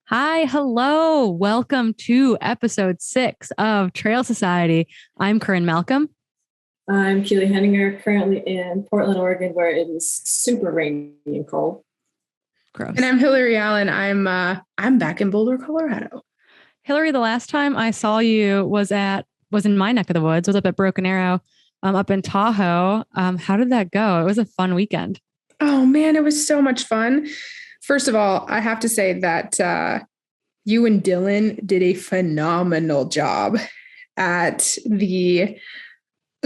Hi, hello. Welcome to episode 6 of Trail Society. I'm Corinne Malcolm. I'm Keely Henninger, currently in Portland, Oregon, where it is super rainy and cold. Gross. And I'm Hillary Allen. I'm back in Boulder, Colorado. Hillary, the last time I saw you was in my neck of the woods, was up at Broken Arrow, up in Tahoe. How did that go? It was a fun weekend. Oh man, it was so much fun. First of all, I have to say that you and Dylan did a phenomenal job at the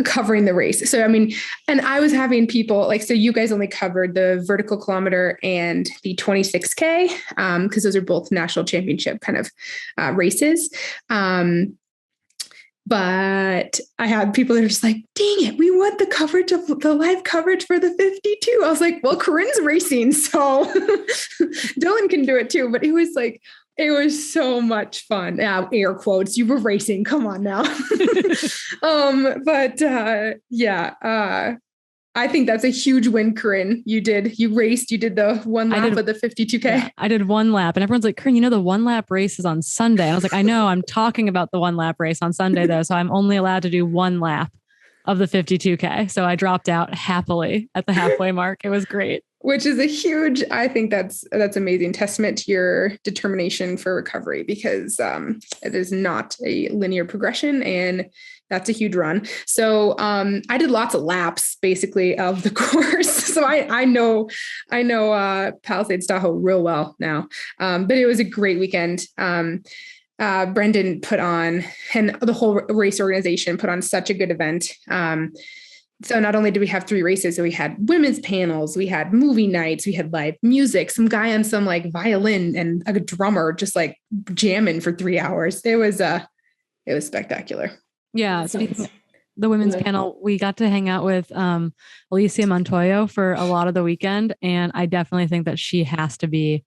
covering the race. So, I mean, and I was having people so you guys only covered the vertical kilometer and the 26K, because those are both national championship kind of races. But I had people that are just like, dang it, we want the coverage of the live coverage for the 52. I was like, well, Corinne's racing, so Dylan can do it too. But it was so much fun. Air quotes, you were racing. Come on now. I think that's a huge win, Corinne. You raced, you did the one lap of the 52K. Yeah, I did one lap and everyone's like, Corinne, the one lap race is on Sunday. And I was like, I know, I'm talking about the one lap race on Sunday though. So I'm only allowed to do one lap of the 52K. So I dropped out happily at the halfway mark. It was great. Which is I think that's amazing testament to your determination for recovery, because it is not a linear progression and that's a huge run. So I did lots of laps basically of the course. So I know Palisades Tahoe real well now. But it was a great weekend. Brendan put on, and the whole race organization put on such a good event. So not only did we have 3 races, so we had women's panels, we had movie nights, we had live music, some guy on some violin and a drummer just jamming for 3 hours. It was spectacular. Yeah. So the women's panel, we got to hang out with Alicia Montoya for a lot of the weekend. And I definitely think that she has to be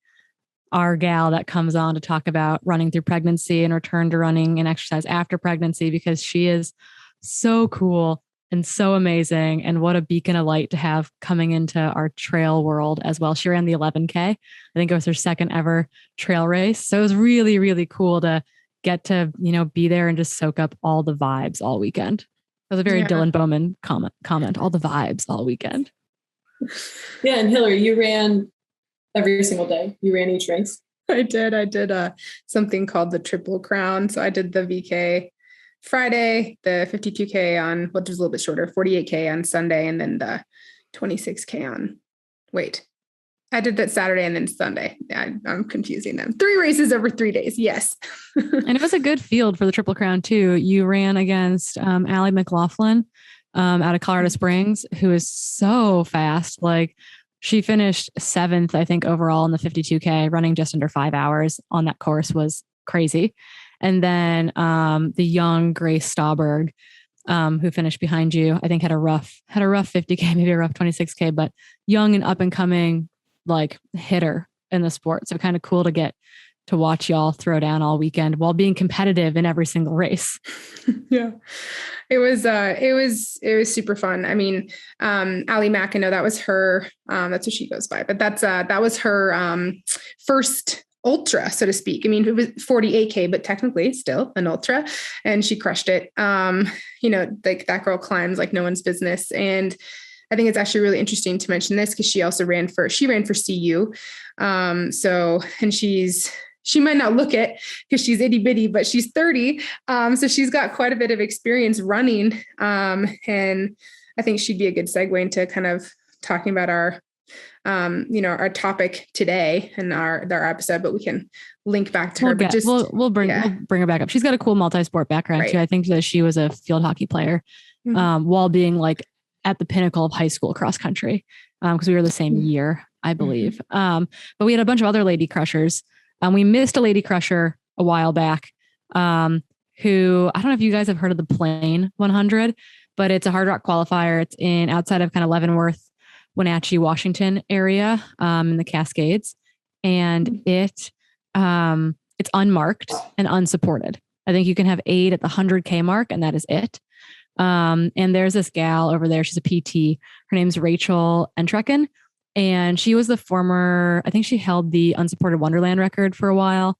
our gal that comes on to talk about running through pregnancy and return to running and exercise after pregnancy, because she is so cool and so amazing. And what a beacon of light to have coming into our trail world as well. She ran the 11K. I think it was her second ever trail race. So it was really, really cool to get to, be there and just soak up all the vibes all weekend. It was a very Dylan Bowman comment, all the vibes all weekend. Yeah. And Hillary, you ran every single day. You ran each race. I did something called the Triple Crown. So I did the VK Friday, the 52K on, which was a little bit shorter, 48K on Sunday, and then the 26K I did that Saturday and then Sunday. I'm confusing them. 3 races over 3 days. Yes. And it was a good field for the Triple Crown too. You ran against Allie McLaughlin out of Colorado Springs, who is so fast. She finished 7th, I think, overall in the 52K, running just under 5 hours on that course was crazy. And then the young Grace Stauberg, who finished behind you, I think had a rough 50K, maybe a rough 26K, but young and up and coming hitter in the sport. So kind of cool to get to watch y'all throw down all weekend while being competitive in every single race. Yeah, it was super fun. I mean, Allie Mack, I know that was her, that's what she goes by, but that was her first ultra, so to speak. I mean, it was 48K, but technically still an ultra, and she crushed it. That girl climbs like no one's business. And I think it's actually really interesting to mention this because she also ran for CU. And she might not look it because she's itty bitty, but she's 30. So she's got quite a bit of experience running. And I think she'd be a good segue into kind of talking about our topic today and our episode, but we can link back to her. We'll bring her back up. She's got a cool multi-sport background too. I think that she was a field hockey player, while being at the pinnacle of high school cross country, because we were the same year, I believe. But we had a bunch of other lady crushers. We missed a lady crusher a while back, who, I don't know if you guys have heard of the Plain 100, but it's a hard rock qualifier. It's outside of kind of Leavenworth, Wenatchee, Washington area, in the Cascades. And it's unmarked and unsupported. I think you can have aid at the 100K mark, and that is it. And there's this gal over there. She's a PT. Her name's Rachel Entrekin. And she was the former, I think she held the unsupported Wonderland record for a while.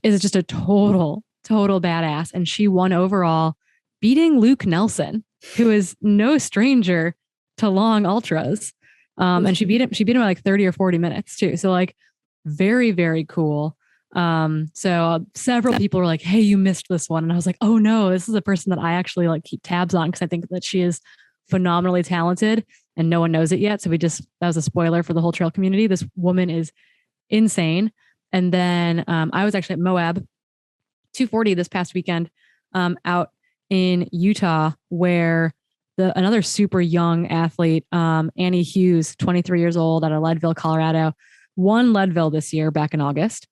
Is just a total badass. And she won overall, beating Luke Nelson, who is no stranger to long ultras. And she beat him by like 30 or 40 minutes too. So like very, very cool. So several people were like, hey, you missed this one. And I was like, oh no, this is a person that I actually like keep tabs on because I think that she is phenomenally talented and no one knows it yet. So that was a spoiler for the whole trail community. This woman is insane. And then I was actually at Moab 240 this past weekend out in Utah, where another super young athlete, Annie Hughes, 23 years old, out of Leadville, Colorado, won Leadville this year back in August,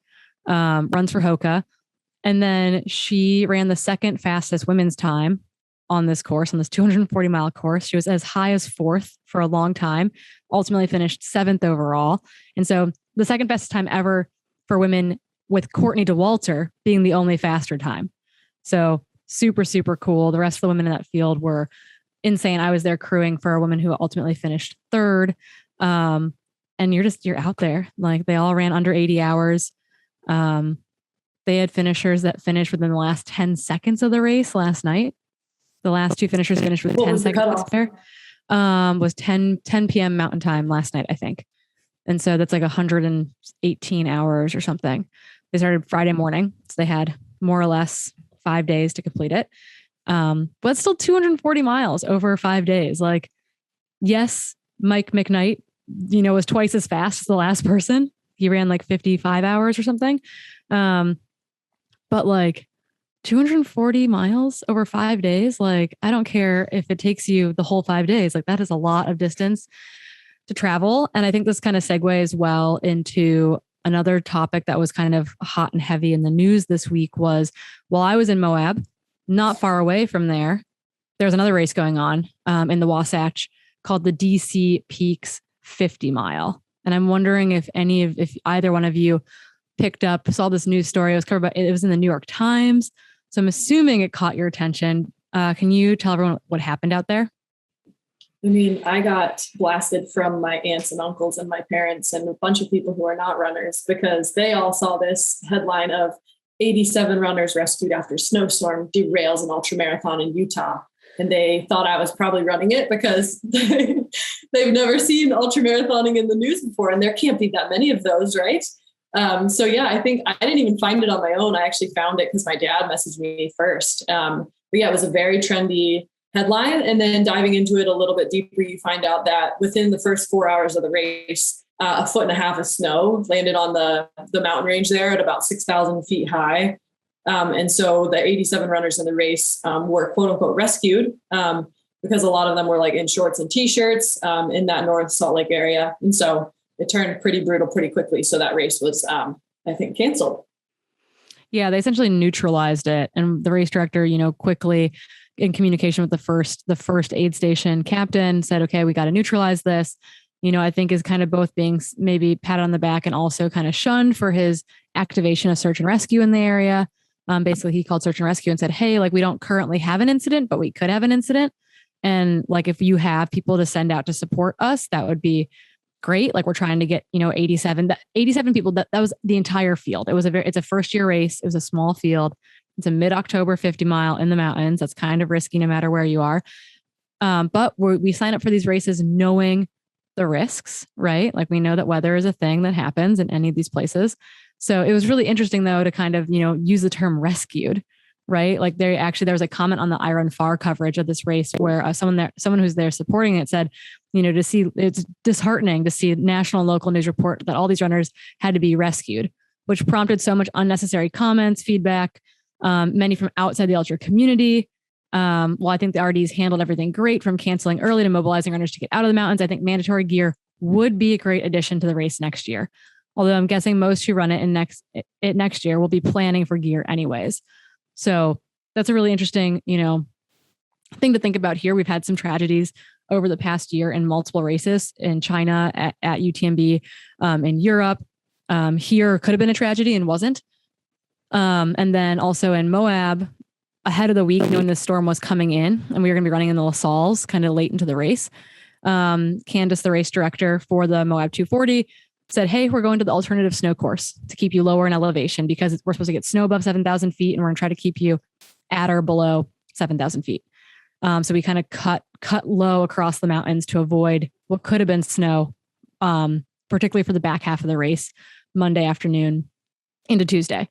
runs for Hoka. And then she ran the second fastest women's time on this 240-mile course. She was as high as 4th for a long time, ultimately finished 7th overall. And so the second fastest time ever for women, with Courtney Dauwalter being the only faster time. So super, super cool. The rest of the women in that field were insane. I was there crewing for a woman who ultimately finished 3rd. And you're out there. Like, they all ran under 80 hours. They had finishers that finished within the last 10 seconds of the race last night. The last 2 finishers finished within 10 seconds there. Was 10 p.m. Mountain Time last night, I think. And so that's like 118 hours or something. They started Friday morning. So they had more or less 5 days to complete it. But still 240 miles over 5 days. Like, yes, Mike McKnight, was twice as fast as the last person. He ran like 55 hours or something. But like 240 miles over 5 days, like, I don't care if it takes you the whole 5 days. Like, that is a lot of distance to travel. And I think this kind of segues well into another topic that was kind of hot and heavy in the news this week. Was, while I was in Moab, not far away from there was another race going on in the Wasatch called the DC Peaks 50 mile. And I'm wondering if either one of you saw this news story. It was in the New York Times. So I'm assuming it caught your attention. Can you tell everyone what happened out there? I mean, I got blasted from my aunts and uncles and my parents and a bunch of people who are not runners, because they all saw this headline of 87 runners rescued after snowstorm derails an ultramarathon in Utah. And they thought I was probably running it because they've never seen ultramarathoning in the news before. And there can't be that many of those, right? So yeah, I think I didn't even find it on my own. I actually found it because my dad messaged me first. But yeah, it was a very trendy headline. And then diving into it a little bit deeper, you find out that within the first 4 hours of the race, 1.5 feet of snow landed on the mountain range there at about 6,000 feet high. And so the 87 runners in the race were quote unquote rescued because a lot of them were like in shorts and t-shirts in that North Salt Lake area. And so it turned pretty brutal pretty quickly. So that race was, I think, canceled. Yeah, they essentially neutralized it. And the race director, quickly in communication with the first aid station captain said, okay, we got to neutralize this. I think is kind of both being maybe patted on the back and also kind of shunned for his activation of search and rescue in the area. Basically, he called search and rescue and said, hey, like, we don't currently have an incident, but we could have an incident. And like, if you have people to send out to support us, that would be great. Like, we're trying to get, 87 people. That was the entire field. It's a first year race. It was a small field. It's a mid-October 50 mile in the mountains. That's kind of risky no matter where you are. But we sign up for these races knowing the risks, right? Like, we know that weather is a thing that happens in any of these places. So it was really interesting though, to kind of, use the term rescued, right? Like, there was a comment on the Iron Far coverage of this race where someone who's there supporting it said, to see, it's disheartening to see national and local news report that all these runners had to be rescued, which prompted so much unnecessary comments, feedback, many from outside the ultra community. Well, I think the RDs handled everything great, from canceling early to mobilizing runners to get out of the mountains. I think mandatory gear would be a great addition to the race next year. Although I'm guessing most who run it next year will be planning for gear anyways. So that's a really interesting, thing to think about here. We've had some tragedies over the past year in multiple races in China, at UTMB, in Europe. Here could have been a tragedy and wasn't. And then also in Moab, ahead of the week, knowing the storm was coming in and we were going to be running in the La Salles kind of late into the race. Candace, the race director for the Moab 240, said, hey, we're going to the alternative snow course to keep you lower in elevation because we're supposed to get snow above 7,000 feet and we're going to try to keep you at or below 7,000 feet. So we kind of cut low across the mountains to avoid what could have been snow, particularly for the back half of the race, Monday afternoon into Tuesday.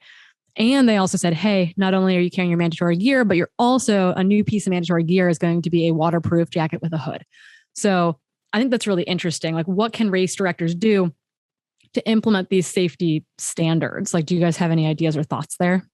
And they also said, hey, not only are you carrying your mandatory gear, but you're also a new piece of mandatory gear is going to be a waterproof jacket with a hood. So I think that's really interesting. Like, what can race directors do to implement these safety standards? Like, do you guys have any ideas or thoughts there?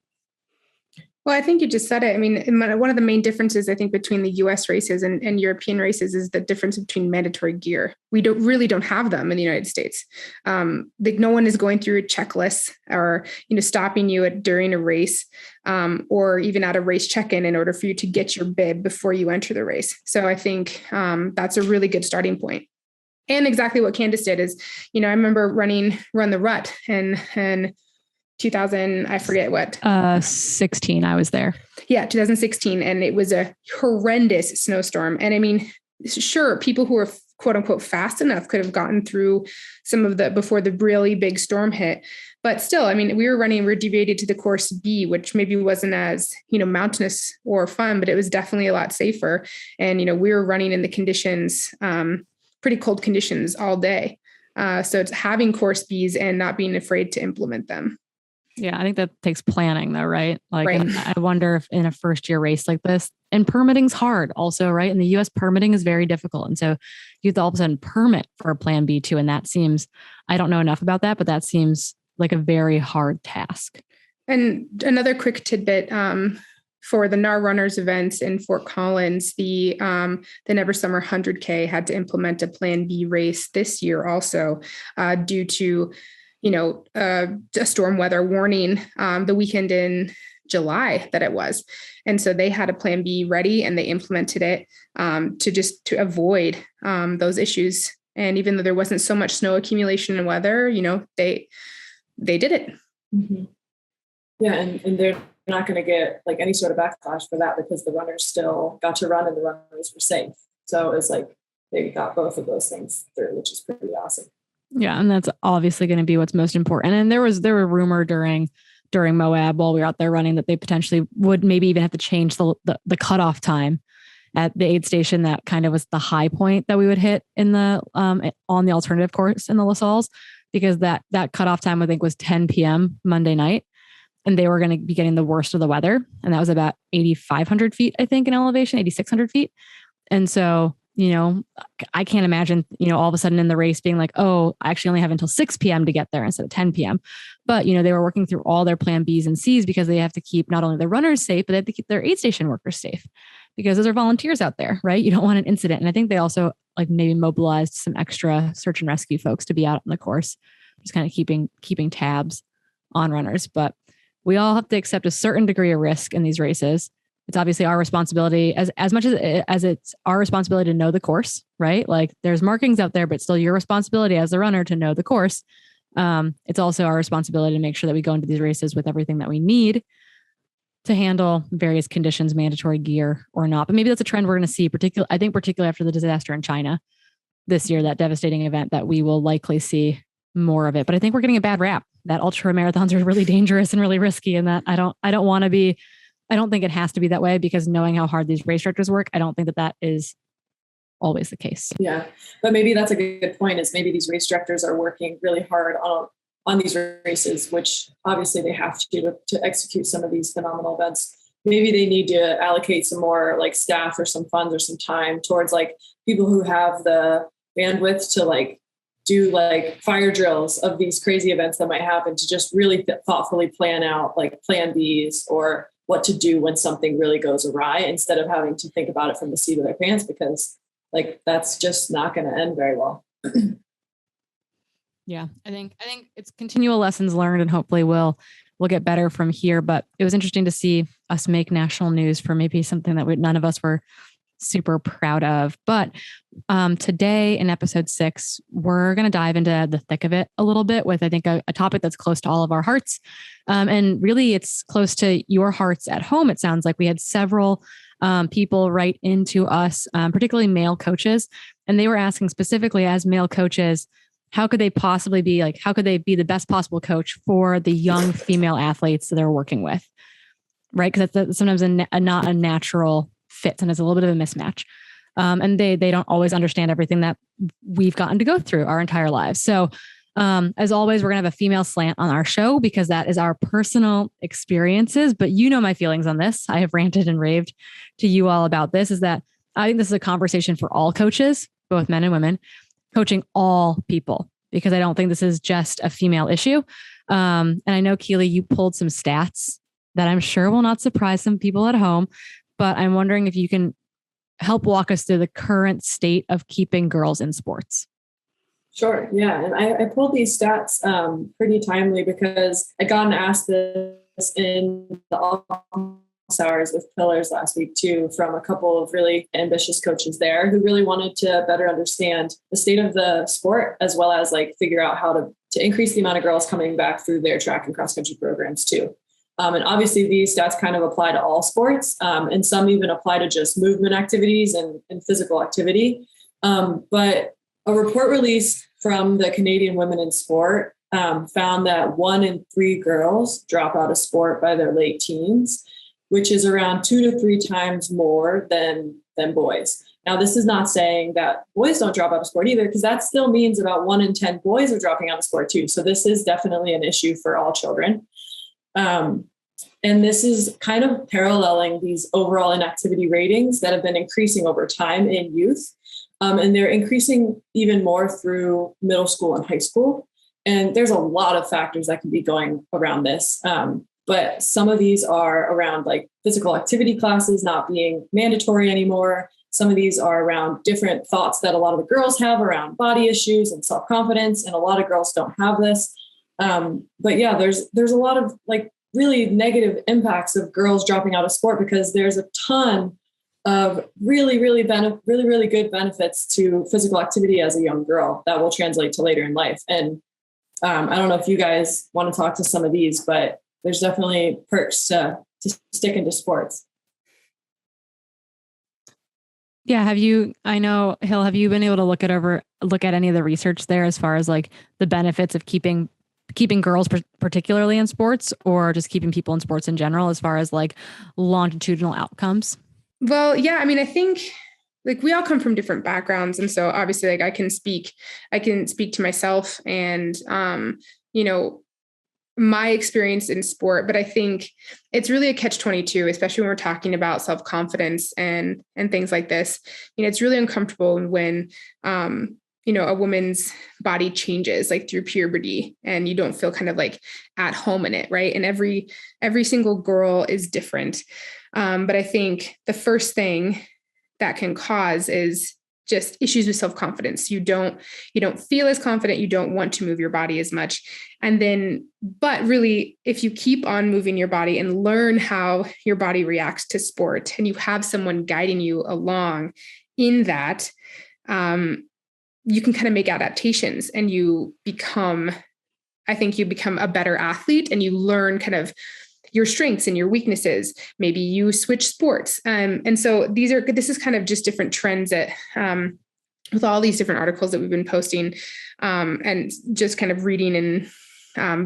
Well, I think you just said it. I mean, one of the main differences, I think, between the US races and European races is the difference between mandatory gear. We don't have them in the United States. No one is going through a checklist or, stopping you during a race or even at a race check-in in order for you to get your bib before you enter the race. So I think that's a really good starting point. And exactly what Candace did is, I remember Run the Rut and 2000, I forget what. 16, I was there. Yeah, 2016. And it was a horrendous snowstorm. And I mean, sure, people who were quote unquote fast enough could have gotten through some of before the really big storm hit. But still, I mean, we're deviated to the course B, which maybe wasn't as, mountainous or fun, but it was definitely a lot safer. And, we were running in the conditions, pretty cold conditions all day. So it's having course Bs and not being afraid to implement them. Yeah, I think that takes planning though, right? Like, right. And I wonder if in a first year race like this, and permitting's hard also, right? In the US, permitting is very difficult. And so you have to all of a sudden permit for a plan B too. And that seems, I don't know enough about that, but that seems like a very hard task. And another quick tidbit, for the NAR Runners events in Fort Collins, the Never Summer 100K had to implement a plan B race this year also due to a storm weather warning the weekend in July that it was. And so they had a plan B ready and they implemented it to avoid those issues. And even though there wasn't so much snow accumulation and weather, they did it. Mm-hmm. Yeah. And they're not going to get like any sort of backlash for that because the runners still got to run and the runners were safe. So it's like they got both of those things through, which is pretty awesome. Yeah. And that's obviously going to be what's most important. And there were rumor during Moab while we were out there running that they potentially would maybe even have to change the cutoff time at the aid station. That kind of was the high point that we would hit in the on the alternative course in the La Salles, because that cutoff time I think was 10 p.m. Monday night. And they were going to be getting the worst of the weather. And that was about 8,500 feet, I think, in elevation, 8,600 feet. And so, I can't imagine, all of a sudden in the race being like, oh, I actually only have until 6 p.m. to get there instead of 10 p.m. But, they were working through all their plan Bs and Cs because they have to keep not only the runners safe, but they have to keep their aid station workers safe because those are volunteers out there, right? You don't want an incident. And I think they also like maybe mobilized some extra search and rescue folks to be out on the course, just kind of keeping tabs on runners. But we all have to accept a certain degree of risk in these races. It's obviously our responsibility as much as it's our responsibility to know the course, right? Like there's markings out there, but it's still your responsibility as the runner to know the course. It's also our responsibility to make sure that we go into these races with everything that we need to handle various conditions, mandatory gear or not. But maybe that's a trend we're going to see, particularly after the disaster in China this year, that devastating event, that we will likely see more of it. But I think we're getting a bad rap that ultra marathons are really dangerous and really risky. And that I don't want to be, I don't think it has to be that way, because knowing how hard these race directors work, I don't think that is always the case. Yeah. But maybe that's a good point, is maybe these race directors are working really hard on these races, which obviously they have to execute some of these phenomenal events. Maybe they need to allocate some more like staff or some funds or some time towards like people who have the bandwidth to like do like fire drills of these crazy events that might happen, to just really thoughtfully plan out like plan Bs or what to do when something really goes awry, instead of having to think about it from the seat of their pants, because like that's just not going to end very well. Yeah, I think it's continual lessons learned, and hopefully we'll get better from here. But it was interesting to see us make national news for maybe something that none of us were super proud of. But today in episode 6, we're going to dive into the thick of it a little bit with, I think, a topic that's close to all of our hearts. And really it's close to your hearts at home. It sounds like we had several people write into us, particularly male coaches. And they were asking specifically as male coaches, how could they possibly be like, how could they be the best possible coach for the young female athletes that they're working with? Right. Because that's sometimes not a natural fit. And it's a little bit of a mismatch. And they don't always understand everything that we've gotten to go through our entire lives. So as always, we're going to have a female slant on our show because that is our personal experiences. But you know my feelings on this. I have ranted and raved to you all about this, is that I think this is a conversation for all coaches, both men and women, coaching all people, because I don't think this is just a female issue. And I know, Keely, you pulled some stats that I'm sure will not surprise some people at home, but I'm wondering if you can help walk us through the current state of keeping girls in sports. Sure. Yeah. And I pulled these stats pretty timely because I got asked this in the office hours with Pillars last week too, from a couple of really ambitious coaches there who really wanted to better understand the state of the sport, as well as like figure out how to increase the amount of girls coming back through their track and cross country programs too. And obviously these stats kind of apply to all sports, and some even apply to just movement activities and physical activity. But a report released from the Canadian Women in Sport found that 1 in 3 girls drop out of sport by their late teens, which is around 2 to 3 times more than boys. Now, this is not saying that boys don't drop out of sport either, because that still means about 1 in 10 boys are dropping out of sport too. So this is definitely an issue for all children. And this is kind of paralleling these overall inactivity ratings that have been increasing over time in youth. And they're increasing even more through middle school and high school. And there's a lot of factors that can be going around this. But some of these are around like physical activity classes not being mandatory anymore. Some of these are around different thoughts that a lot of the girls have around body issues and self-confidence. And a lot of girls don't have this. But yeah, there's a lot of like really negative impacts of girls dropping out of sport, because there's a ton of really good benefits to physical activity as a young girl that will translate to later in life. And I don't know if you guys want to talk to some of these, but there's definitely perks to stick into sports. Yeah. I know, Hill, have you been able to look at any of the research there as far as like the benefits of keeping girls particularly in sports, or just keeping people in sports in general, as far as like longitudinal outcomes? Well, yeah, I mean, I think like we all come from different backgrounds. And so obviously like I can speak to myself and, my experience in sport, but I think it's really a catch-22, especially when we're talking about self-confidence and things like this. It's really uncomfortable when, a woman's body changes like through puberty and you don't feel kind of like at home in it. Right. And every single girl is different. But I think the first thing that can cause is just issues with self-confidence. You don't feel as confident. You don't want to move your body as much. And then, but really, if you keep on moving your body and learn how your body reacts to sport, and you have someone guiding you along in that, you can kind of make adaptations and you become a better athlete, and you learn kind of your strengths and your weaknesses. Maybe you switch sports. And so this is kind of just different trends that, with all these different articles that we've been posting, and just kind of reading and,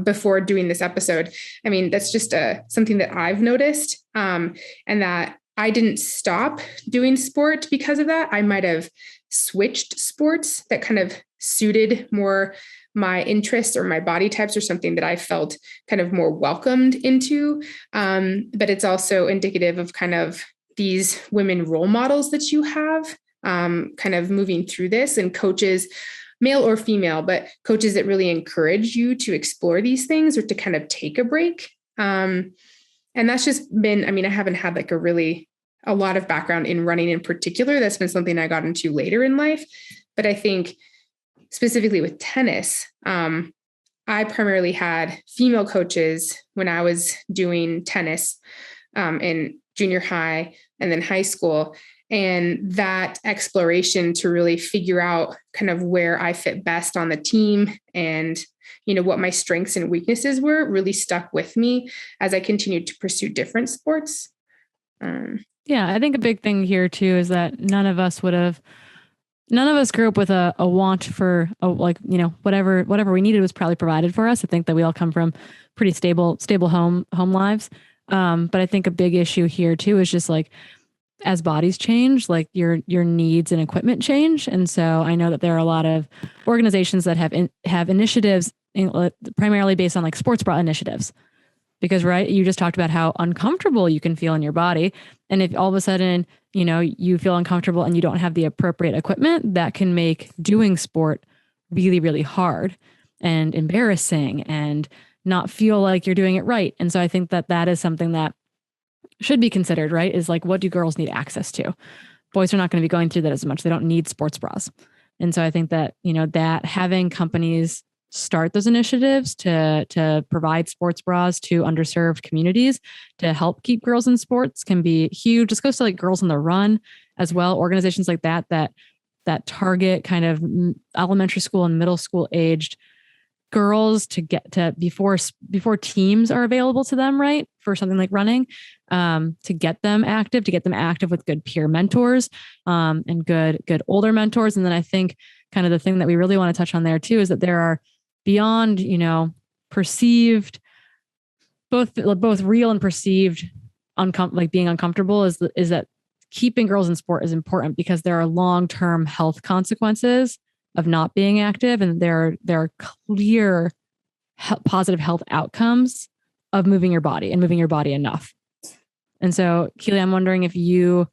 before doing this episode. I mean, that's just something that I've noticed, and that I didn't stop doing sport because of that. I might've switched sports that kind of suited more my interests or my body types, or something that I felt kind of more welcomed into. But it's also indicative of kind of these women role models that you have, kind of moving through this, and coaches, male or female, but coaches that really encourage you to explore these things or to kind of take a break. And that's just been, I mean, I haven't had like a lot of background in running in particular. That's been something I got into later in life. But I think specifically with tennis, I primarily had female coaches when I was doing tennis in junior high and then high school. And that exploration to really figure out kind of where I fit best on the team and, what my strengths and weaknesses were really stuck with me as I continued to pursue different sports. Yeah, I think a big thing here too is that none of us grew up with a want for whatever we needed was probably provided for us. I think that we all come from pretty stable home lives. But I think a big issue here too is just like as bodies change, like your needs and equipment change. And so I know that there are a lot of organizations that have initiatives primarily based on like sports bra initiatives. Because, right, you just talked about how uncomfortable you can feel in your body. And if all of a sudden, you feel uncomfortable and you don't have the appropriate equipment, that can make doing sport really, really hard and embarrassing and not feel like you're doing it right. And so I think that is something that should be considered, right? Is like, what do girls need access to? Boys are not going to be going through that as much. They don't need sports bras. And so I think that, that having companies start those initiatives to provide sports bras to underserved communities to help keep girls in sports can be huge. This goes to like Girls on the Run as well. Organizations like that target kind of elementary school and middle school aged girls to get to before teams are available to them, right? For something like running, to get them active with good peer mentors, and good older mentors. And then I think kind of the thing that we really want to touch on there too is that there are beyond, perceived, both real and perceived being uncomfortable is that keeping girls in sport is important because there are long-term health consequences of not being active. And there are clear positive health outcomes of moving your body and moving your body enough. And so, Keely, I'm wondering if you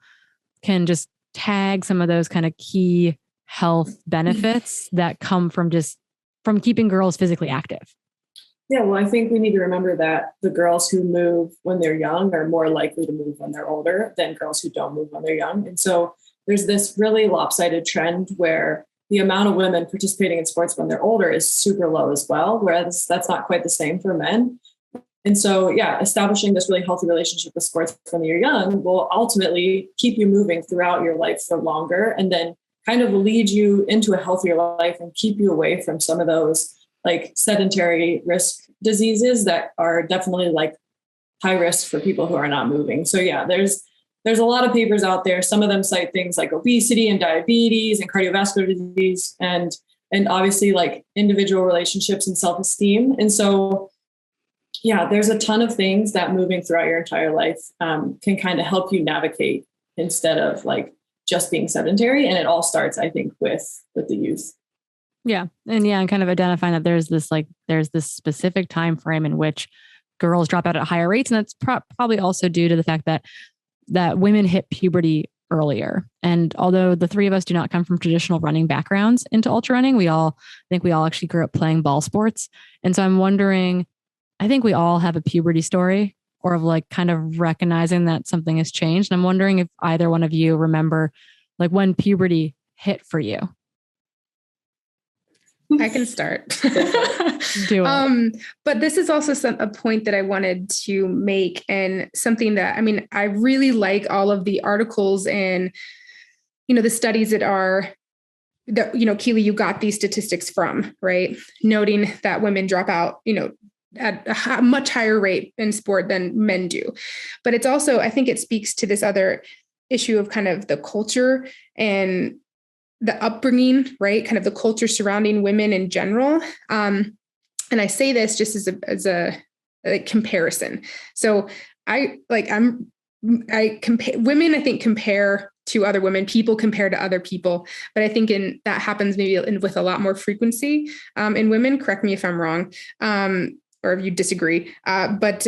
can just tag some of those kind of key health benefits that come from keeping girls physically active. Yeah, well, I think we need to remember that the girls who move when they're young are more likely to move when they're older than girls who don't move when they're young. And so there's this really lopsided trend where the amount of women participating in sports when they're older is super low as well, whereas that's not quite the same for men. And so, yeah, establishing this really healthy relationship with sports when you're young will ultimately keep you moving throughout your life for longer and then kind of lead you into a healthier life and keep you away from some of those like sedentary risk diseases that are definitely like high risk for people who are not moving. So yeah, there's a lot of papers out there. Some of them cite things like obesity and diabetes and cardiovascular disease and obviously like individual relationships and self-esteem. And so yeah, there's a ton of things that moving throughout your entire life can kind of help you navigate instead of like just being sedentary. And it all starts, I think, with the youth. Yeah. And kind of identifying that there's this specific time frame in which girls drop out at higher rates. And that's probably also due to the fact that women hit puberty earlier. And although the three of us do not come from traditional running backgrounds into ultra running, I think we all actually grew up playing ball sports. And so I'm wondering, I think we all have a puberty story or of like kind of recognizing that something has changed. And I'm wondering if either one of you remember like when puberty hit for you. I can start. Do it. But this is also a point that I wanted to make and something that, I really like all of the articles and, the studies that Keely, you got these statistics from, right? Noting that women drop out, at a much higher rate in sport than men do. But it's also, I think it speaks to this other issue of kind of the culture and the upbringing, right? Kind of the culture surrounding women in general. And I say this just as a comparison. So women, I think, compare to other women, people compare to other people, but I think that happens maybe with a lot more frequency in women. Correct me if I'm wrong, or if you disagree. But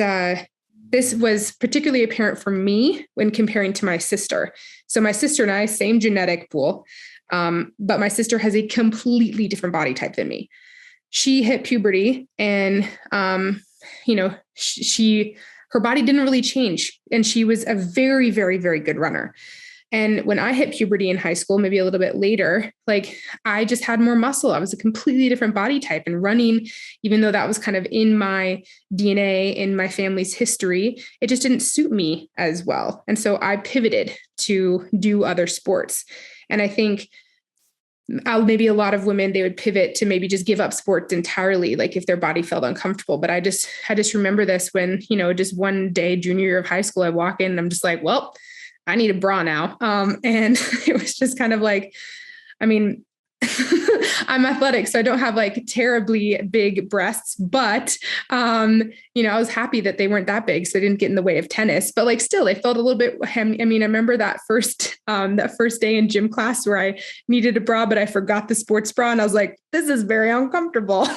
this was particularly apparent for me when comparing to my sister. So my sister and I, same genetic pool. But my sister has a completely different body type than me. She hit puberty and, her body didn't really change. And she was a very, very, very good runner. And when I hit puberty in high school, maybe a little bit later, like I just had more muscle. I was a completely different body type, and running, even though that was kind of in my DNA, in my family's history, it just didn't suit me as well. And so I pivoted to do other sports. And I think maybe a lot of women, they would pivot to maybe just give up sports entirely, like if their body felt uncomfortable. But I just remember this when, just one day, junior year of high school, I walk in and I'm just like, well, I need a bra now. And it was just kind of like, I mean, I'm athletic, so I don't have like terribly big breasts, but, I was happy that they weren't that big, so they didn't get in the way of tennis, but like, still, they felt a little bit, I remember that first day in gym class where I needed a bra, but I forgot the sports bra. And I was like, this is very uncomfortable.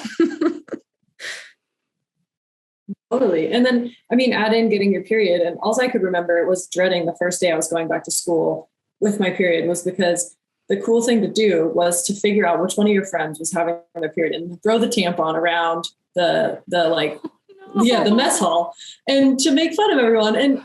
Totally. And then, add in getting your period. And all I could remember was dreading the first day I was going back to school with my period, was because the cool thing to do was to figure out which one of your friends was having their period and throw the tampon around the mess hall and to make fun of everyone. And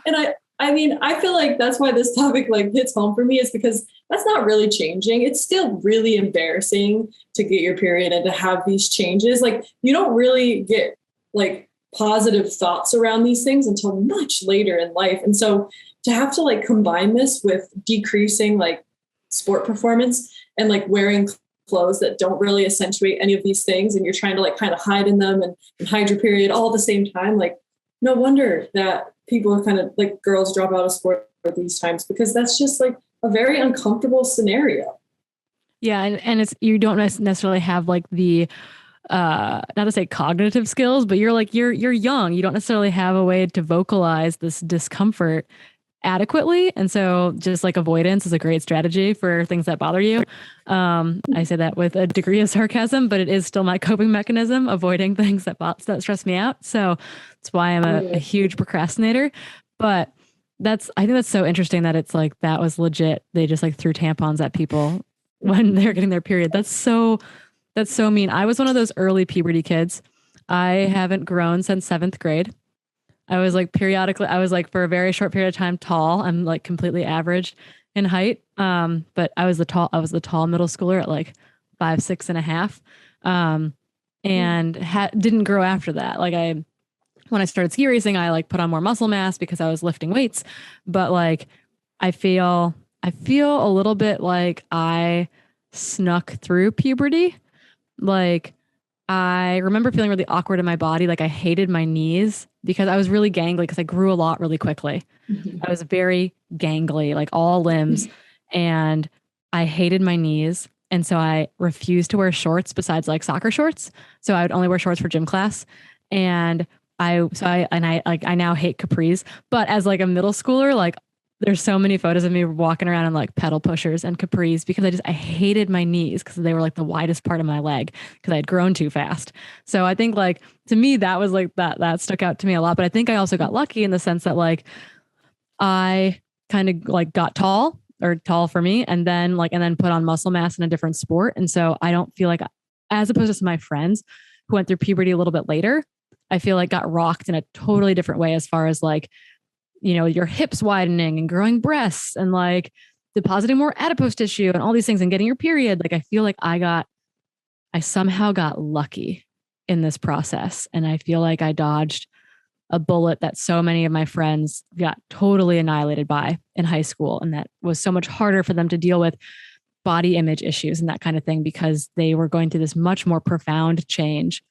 I feel like that's why this topic like hits home for me, is because that's not really changing. It's still really embarrassing to get your period and to have these changes. Like, you don't really get like positive thoughts around these things until much later in life. And so to have to like combine this with decreasing like sport performance and like wearing clothes that don't really accentuate any of these things, and you're trying to like kind of hide in them and hide your period all at the same time, like no wonder that people are kind of like, girls drop out of sport at these times, because that's just like a very uncomfortable scenario. Yeah. And it's, you don't necessarily have like the, not to say cognitive skills, but you're young. You don't necessarily have a way to vocalize this discomfort adequately. And so just like avoidance is a great strategy for things that bother you. I say that with a degree of sarcasm, but it is still my coping mechanism, avoiding things that stress me out. So that's why I'm a huge procrastinator. But I think that's so interesting that it's like, that was legit. They just like threw tampons at people when they're getting their period. That's so mean. I was one of those early puberty kids. I haven't grown since 7th grade. I was like for a very short period of time tall. I'm like completely average in height. But I was the tall middle schooler at like 5'6.5". And didn't grow after that. Like when I started ski racing, I like put on more muscle mass because I was lifting weights. But like, I feel a little bit like I snuck through puberty. Like, I remember feeling really awkward in my body. Like, I hated my knees because I was really gangly because I grew a lot really quickly. Mm-hmm. I was very gangly, like all limbs, and I hated my knees. And so I refused to wear shorts besides like soccer shorts. So I would only wear shorts for gym class. And I now hate capris, but as like a middle schooler, like there's so many photos of me walking around in like pedal pushers and capris because I hated my knees because they were like the widest part of my leg because I had grown too fast. So I think like, to me, that was like that stuck out to me a lot. But I think I also got lucky in the sense that like I kind of like got tall for me and then put on muscle mass in a different sport. And so I don't feel like, as opposed to my friends who went through puberty a little bit later, I feel like got rocked in a totally different way as far as like, you know, your hips widening and growing breasts and like depositing more adipose tissue and all these things and getting your period. Like, I feel like I somehow got lucky in this process. And I feel like I dodged a bullet that so many of my friends got totally annihilated by in high school. And that was so much harder for them to deal with body image issues and that kind of thing because they were going through this much more profound change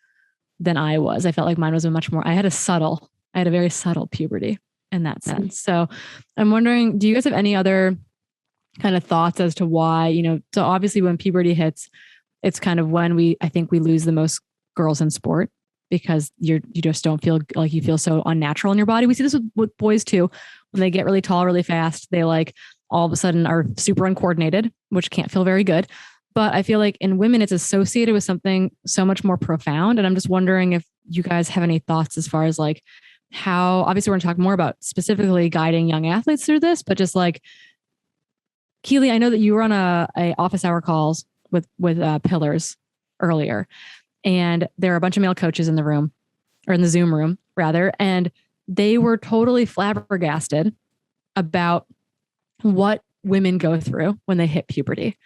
than I was. I felt like mine was I had a very subtle puberty in that sense. So I'm wondering, do you guys have any other kind of thoughts as to why, you know, so obviously when puberty hits, it's kind of when I think we lose the most girls in sport because you just don't feel like you feel so unnatural in your body. We see this with boys too. When they get really tall, really fast, they like all of a sudden are super uncoordinated, which can't feel very good. But I feel like in women, it's associated with something so much more profound. And I'm just wondering if you guys have any thoughts as far as like how, obviously we're going to talk more about specifically guiding young athletes through this, but just like, Keely, I know that you were on a office hour calls with Pillars earlier, and there are a bunch of male coaches in the room, or in the Zoom room rather, and they were totally flabbergasted about what women go through when they hit puberty.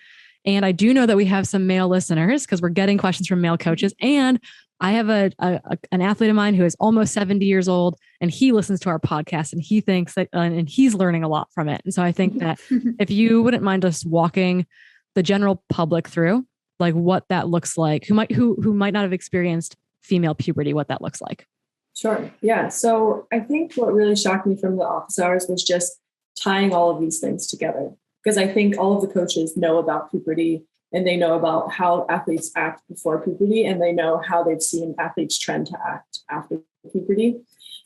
And I do know that we have some male listeners because we're getting questions from male coaches. And I have an athlete of mine who is almost 70 years old, and he listens to our podcast and he thinks that, and he's learning a lot from it. And so I think that if you wouldn't mind us walking the general public through like what that looks like, who might not have experienced female puberty, what that looks like? Sure. Yeah. So I think what really shocked me from the office hours was just tying all of these things together. Because I think all of the coaches know about puberty and they know about how athletes act before puberty, and they know how they've seen athletes trend to act after puberty.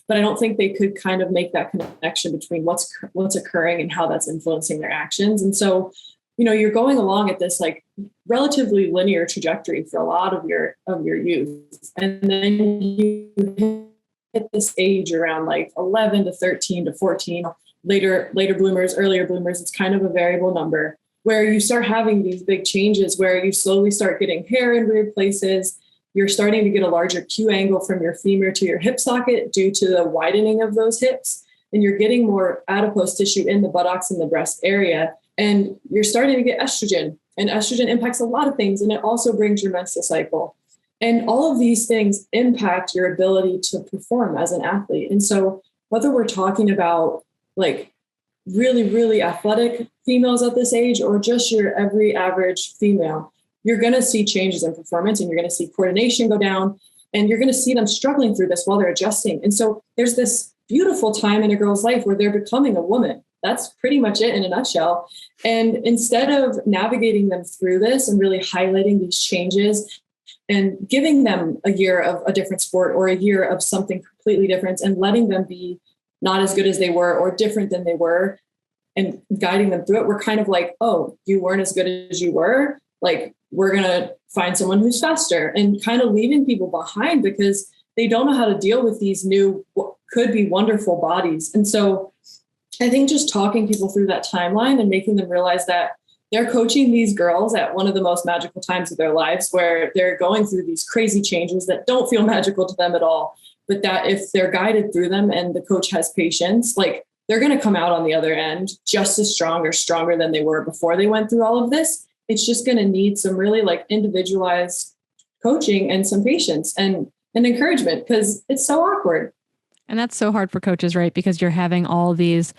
But I don't think they could kind of make that connection between what's occurring and how that's influencing their actions. And so, you're going along at this like relatively linear trajectory for a lot of your youth. And then you hit this age around like 11 to 13 to 14, later bloomers, earlier bloomers. It's kind of a variable number where you start having these big changes where you slowly start getting hair in weird places. You're starting to get a larger Q angle from your femur to your hip socket due to the widening of those hips. And you're getting more adipose tissue in the buttocks and the breast area. And you're starting to get estrogen. And estrogen impacts a lot of things. And it also brings your menstrual cycle. And all of these things impact your ability to perform as an athlete. And so whether we're talking about like really, really athletic females at this age or just your every average female, you're going to see changes in performance and you're going to see coordination go down and you're going to see them struggling through this while they're adjusting. And so there's this beautiful time in a girl's life where they're becoming a woman. That's pretty much it in a nutshell. And instead of navigating them through this and really highlighting these changes and giving them a year of a different sport or a year of something completely different and letting them be not as good as they were or different than they were and guiding them through it, we're kind of like, oh, you weren't as good as you were. Like, we're going to find someone who's faster, and kind of leaving people behind because they don't know how to deal with these new, what could be wonderful bodies. And so I think just talking people through that timeline and making them realize that they're coaching these girls at one of the most magical times of their lives where they're going through these crazy changes that don't feel magical to them at all. But that if they're guided through them and the coach has patience, like they're going to come out on the other end just as strong or stronger than they were before they went through all of this. It's just going to need some really like individualized coaching and some patience and encouragement because it's so awkward. And that's so hard for coaches, right? Because you're having all these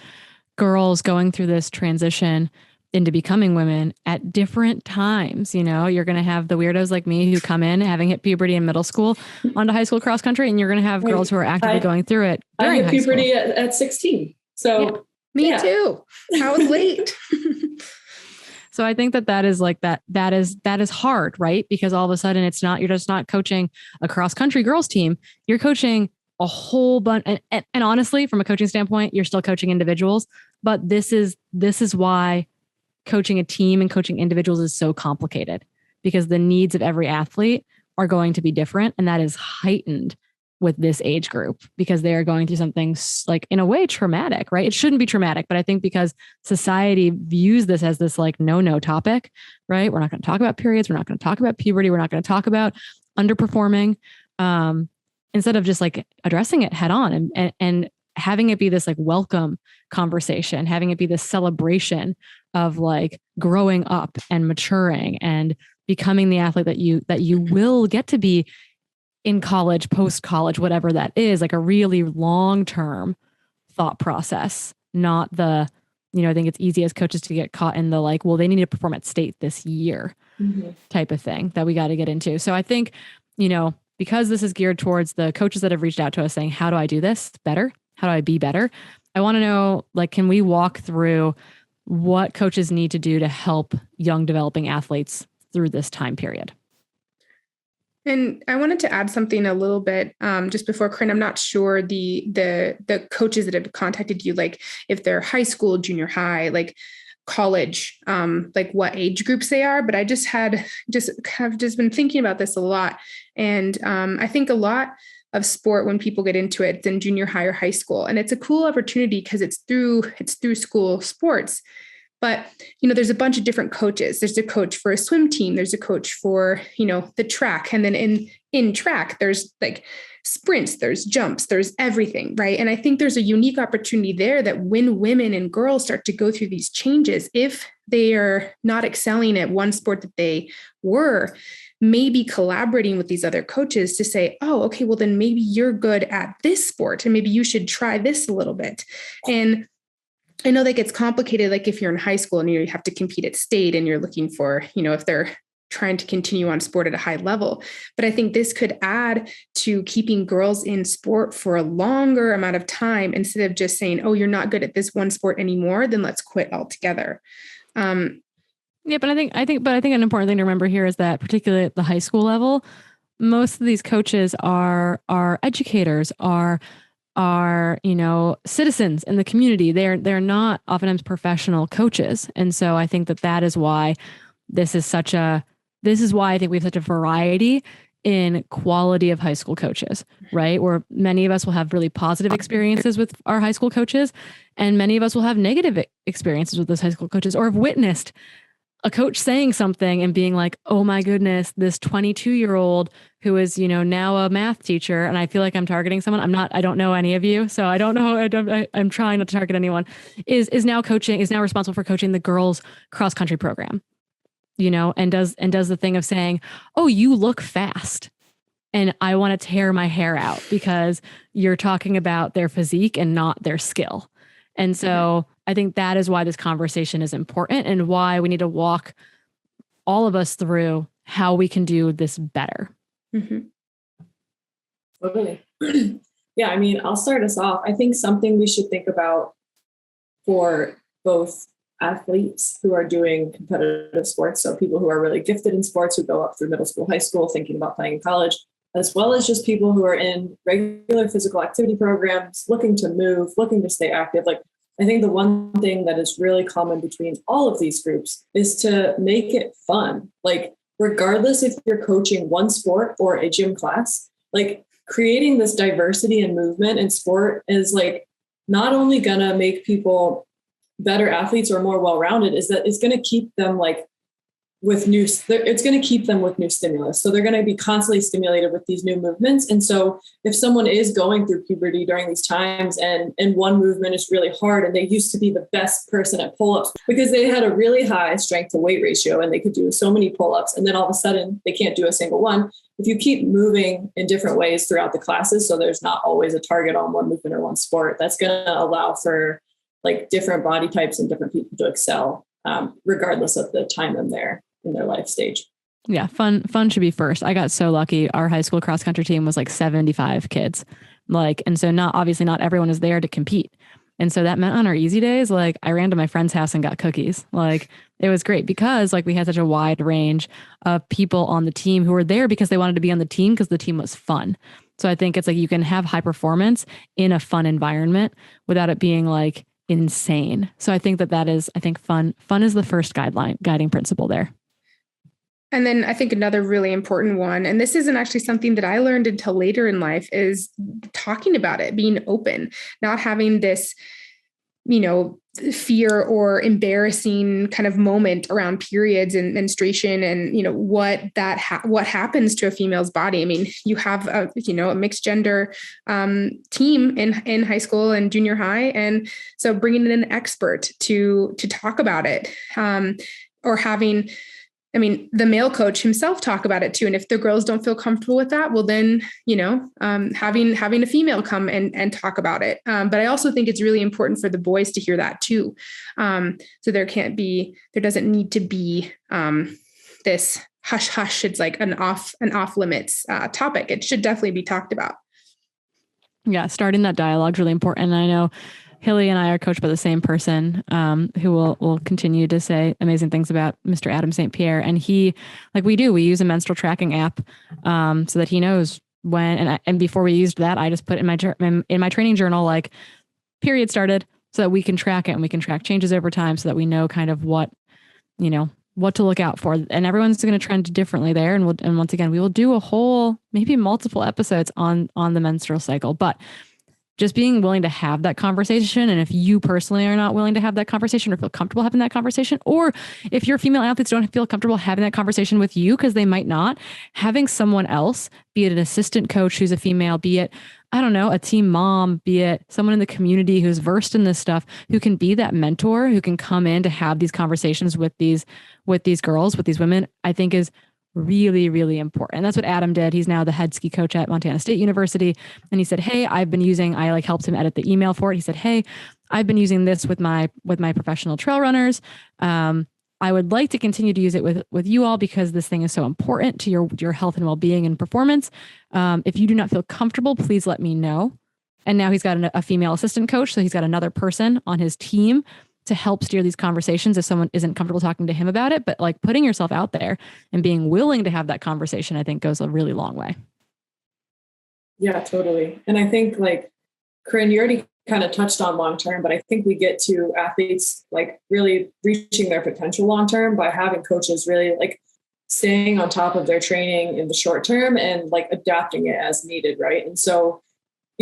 girls going through this transition into becoming women at different times. You're going to have the weirdos like me who come in having hit puberty in middle school onto high school cross country. And you're going to have girls who are actively going through it. I hit puberty at 16. So me too. I was late. So I think that is like that is hard, right? Because all of a sudden you're just not coaching a cross country girls team. You're coaching a whole bunch. And honestly, from a coaching standpoint, you're still coaching individuals, but this is why coaching a team and coaching individuals is so complicated because the needs of every athlete are going to be different. And that is heightened with this age group because they are going through something like in a way traumatic, right? It shouldn't be traumatic, but I think because society views this as this like no topic, right? We're not going to talk about periods. We're not going to talk about puberty. We're not going to talk about underperforming instead of just like addressing it head on and having it be this like welcome conversation, having it be this celebration of like growing up and maturing and becoming the athlete that you will get to be in college, post-college, whatever that is, like a really long-term thought process, not the, I think it's easy as coaches to get caught in the like, well, they need to perform at state this year type of thing that we got to get into. So I think, because this is geared towards the coaches that have reached out to us saying, how do I do this better? How do I be better? I want to know, like, can we walk through what coaches need to do to help young developing athletes through this time period? And I wanted to add something a little bit just before, Corinne. I'm not sure the coaches that have contacted you, like if they're high school, junior high, like college, like what age groups they are. But I have been thinking about this a lot. And I think a lot of sport, when people get into it, it's in junior high or high school. And it's a cool opportunity because it's through school sports. But, there's a bunch of different coaches. There's a coach for a swim team. There's a coach for, the track. And then in track, there's like sprints, there's jumps, there's everything, right? And I think there's a unique opportunity there that when women and girls start to go through these changes, if they are not excelling at one sport that they were, maybe collaborating with these other coaches to say, oh, okay, well, then maybe you're good at this sport and maybe you should try this a little bit. And I know that gets complicated. Like if you're in high school and you have to compete at state and you're looking for, if they're trying to continue on sport at a high level. But I think this could add to keeping girls in sport for a longer amount of time instead of just saying, oh, you're not good at this one sport anymore, then let's quit altogether. Yeah, but I think an important thing to remember here is that particularly at the high school level, most of these coaches are educators, are citizens in the community. They're not oftentimes professional coaches. And so I think that is why this is why I think we have such a variety in quality of high school coaches, right? Where many of us will have really positive experiences with our high school coaches, and many of us will have negative experiences with those high school coaches, or have witnessed a coach saying something and being like, oh my goodness, this 22-year-old who is, now a math teacher. And I feel like I'm targeting someone. I don't know any of you. So I don't know. I'm trying not to target anyone, is now responsible for coaching the girls cross country program, and does the thing of saying, oh, you look fast and I want to tear my hair out because you're talking about their physique and not their skill. And so I think that is why this conversation is important and why we need to walk all of us through how we can do this better. Mm-hmm. Totally. Yeah. I mean, I'll start us off. I think something we should think about for both athletes who are doing competitive sports, so people who are really gifted in sports, who go up through middle school, high school, thinking about playing in college, as well as just people who are in regular physical activity programs, looking to move, looking to stay active. Like, I think the one thing that is really common between all of these groups is to make it fun. Like, regardless if you're coaching one sport or a gym class, like creating this diversity and movement in sport is like not only gonna make people better athletes or more well-rounded, is that it's going to keep them like it's going to keep them with new stimulus. So they're going to be constantly stimulated with these new movements. And so if someone is going through puberty during these times and one movement is really hard, and they used to be the best person at pull-ups because they had a really high strength to weight ratio and they could do so many pull-ups, and then all of a sudden they can't do a single one. If you keep moving in different ways throughout the classes, so there's not always a target on one movement or one sport, that's going to allow for like different body types and different people to excel, regardless of the time in their life stage. Yeah. Fun should be first. I got so lucky. Our high school cross country team was like 75 kids. And so not everyone is there to compete. And so that meant on our easy days, like I ran to my friend's house and got cookies. Like it was great because like we had such a wide range of people on the team who were there because they wanted to be on the team because the team was fun. So I think it's like you can have high performance in a fun environment without it being like insane. So I think that is fun. Fun is the first guiding principle there. And then I think another really important one, and this isn't actually something that I learned until later in life, is talking about it, being open, not having this, fear or embarrassing kind of moment around periods and menstruation and, what happens to a female's body. I mean, you have a mixed gender team in high school and junior high. And so bringing in an expert to talk about it, or having, the male coach himself talk about it too. And if the girls don't feel comfortable with that, well then, having a female come and talk about it. But I also think it's really important for the boys to hear that too. So there doesn't need to be this hush hush. It's like an off limits topic. It should definitely be talked about. Yeah. Starting that dialogue is really important. And I know Hilly and I are coached by the same person, who will continue to say amazing things about Mr. Adam St. Pierre. And he, like we use a menstrual tracking app, so that he knows when, and before we used that, I just put in my training journal, like period started, so that we can track it and we can track changes over time so that we know kind of what to look out for. And everyone's going to trend differently there. And once again, we will do a whole, maybe multiple episodes on the menstrual cycle, but just being willing to have that conversation. And if you personally are not willing to have that conversation or feel comfortable having that conversation, or if your female athletes don't feel comfortable having that conversation with you because they might not, having someone else, be it an assistant coach who's a female, be it, I don't know, a team mom, be it someone in the community who's versed in this stuff, who can be that mentor, who can come in to have these conversations with these girls, with these women, I think is really, really important. And that's what Adam did. He's now the head ski coach at Montana State University. And he said, hey, I helped him edit the email for it. He said, hey, I've been using this with my professional trail runners. I would like to continue to use it with you all because this thing is so important to your health and well-being and performance. If you do not feel comfortable, please let me know. And now he's got a female assistant coach. So he's got another person on his team to help steer these conversations if someone isn't comfortable talking to him about it. But like putting yourself out there and being willing to have that conversation, I think goes a really long way. Yeah, totally. And I think like, Corinne, you already kind of touched on long-term, but I think we get to athletes like really reaching their potential long-term by having coaches really like staying on top of their training in the short term and like adapting it as needed. Right. And so,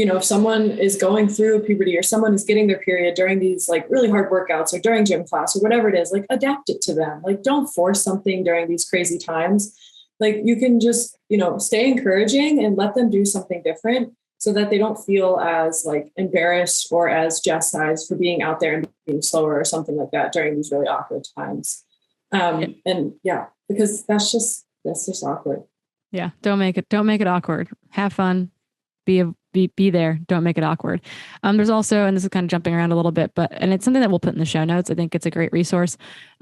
if someone is going through puberty or someone is getting their period during these like really hard workouts or during gym class or whatever it is, like adapt it to them. Like don't force something during these crazy times. Like you can just, stay encouraging and let them do something different so that they don't feel as like embarrassed or as chastised for being out there and being slower or something like that during these really awkward times. And yeah, because that's just awkward. Yeah. Don't make it awkward. Have fun. Be there. Don't make it awkward. There's also, and this is kind of jumping around a little bit, and it's something that we'll put in the show notes. I think it's a great resource.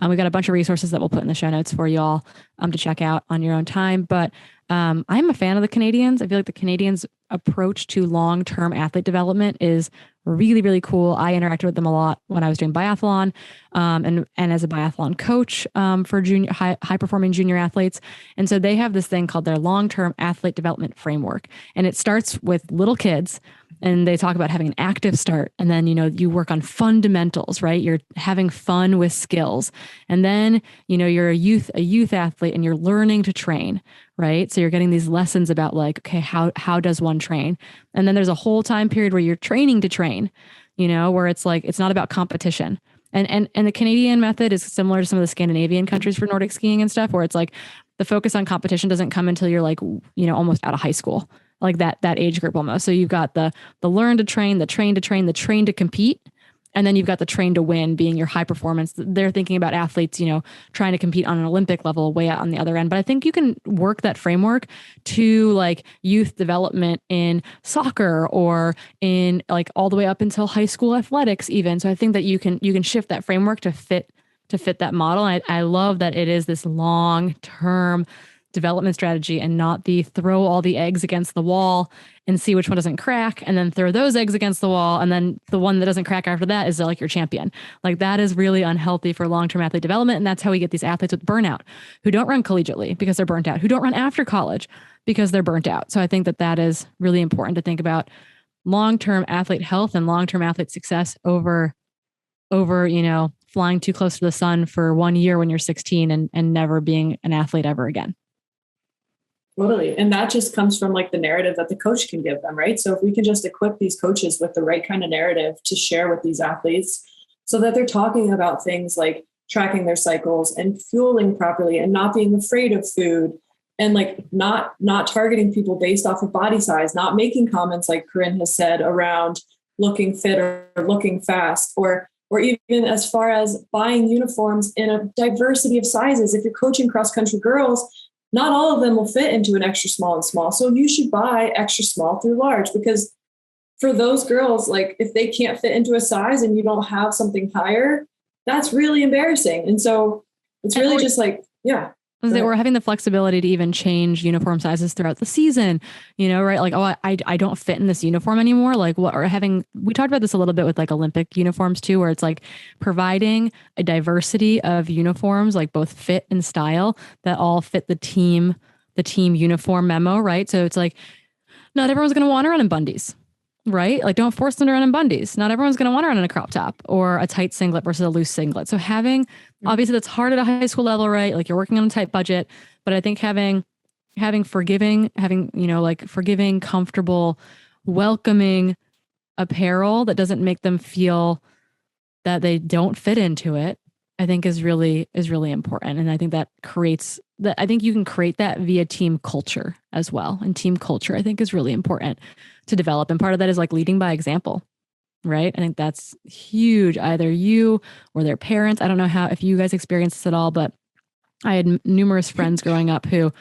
We got a bunch of resources that we'll put in the show notes for y'all to check out on your own time. But I'm a fan of the Canadians. I feel like the Canadians' approach to long-term athlete development is really, really cool. I interacted with them a lot when I was doing biathlon, and as a biathlon coach for high performing junior athletes. And so they have this thing called their long-term athlete development framework, and it starts with little kids. And they talk about having an active start. And then, you work on fundamentals, right? You're having fun with skills. And then, you're a youth athlete and you're learning to train, right? So you're getting these lessons about like, okay, how does one train? And then there's a whole time period where you're training to train, where it's like, it's not about competition. And the Canadian method is similar to some of the Scandinavian countries for Nordic skiing and stuff, where it's like the focus on competition doesn't come until you're like, almost out of high school. Like that age group almost. So you've got the learn to train, the train to train, the train to compete. And then you've got the train to win being your high performance. They're thinking about athletes, trying to compete on an Olympic level way out on the other end. But I think you can work that framework to like youth development in soccer or in like all the way up until high school athletics even. So I think that you can shift that framework to fit that model. And I love that it is this long-term development strategy and not the throw all the eggs against the wall and see which one doesn't crack and then throw those eggs against the wall. And then the one that doesn't crack after that is like your champion. Like that is really unhealthy for long-term athlete development. And that's how we get these athletes with burnout who don't run collegiately because they're burnt out, who don't run after college because they're burnt out. So I think that is really important to think about long-term athlete health and long-term athlete success over, flying too close to the sun for 1 year when you're 16 and never being an athlete ever again. Totally. And that just comes from like the narrative that the coach can give them, right? So if we can just equip these coaches with the right kind of narrative to share with these athletes so that they're talking about things like tracking their cycles and fueling properly and not being afraid of food and like not targeting people based off of body size, not making comments like Corinne has said around looking fit or looking fast or even as far as buying uniforms in a diversity of sizes. If you're coaching cross-country girls, not all of them will fit into an extra small and small. So you should buy extra small through large because for those girls, like if they can't fit into a size and you don't have something higher, that's really embarrassing. And so it's really just like, yeah. We're having the flexibility to even change uniform sizes throughout the season, right? Like, oh, I don't fit in this uniform anymore. Like we talked about this a little bit with like Olympic uniforms too, where it's like providing a diversity of uniforms, like both fit and style that all fit the team uniform memo, right? So it's like, not everyone's going to want to run in bundies, right? Like don't force them to run in bundies. Not everyone's going to want to run in a crop top or a tight singlet versus a loose singlet. So obviously that's hard at a high school level, right? Like you're working on a tight budget, but I think having forgiving, comfortable, welcoming apparel that doesn't make them feel that they don't fit into it, I think is really important. And I think that creates that. I think you can create that via team culture as well. And team culture, I think, is really important to develop. And part of that is like leading by example, right? I think that's huge. Either you or their parents. I don't know if you guys experienced this at all, but I had numerous friends growing up who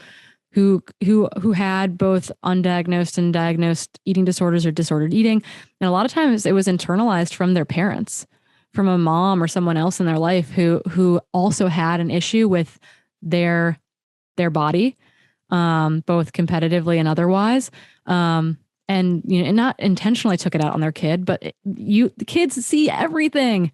who had both undiagnosed and diagnosed eating disorders or disordered eating. And a lot of times it was internalized from their parents, from a mom or someone else in their life who also had an issue with their body, both competitively and otherwise. And and not intentionally took it out on their kid, but the kids see everything.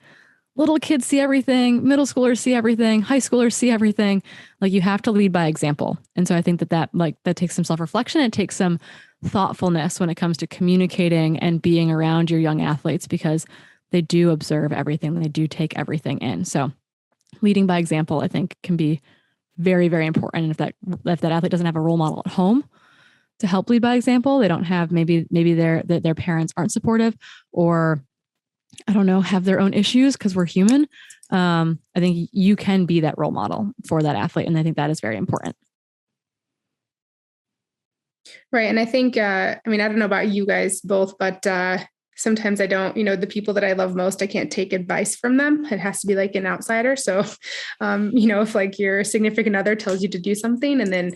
Little kids see everything. Middle schoolers see everything. High schoolers see everything. Like, you have to lead by example. And so I think that takes some self-reflection. It takes some thoughtfulness when it comes to communicating and being around your young athletes, because they do observe everything. They do take everything in. So leading by example, I think, can be very, very important. And if that athlete doesn't have a role model at home to help lead by example, they don't have, maybe their parents aren't supportive, or I don't know, have their own issues, because we're human. I think you can be that role model for that athlete. And I think that is very important. Right. And I think, I don't know about you guys both, but sometimes I don't, the people that I love most, I can't take advice from them. It has to be like an outsider. So, if like your significant other tells you to do something, and then,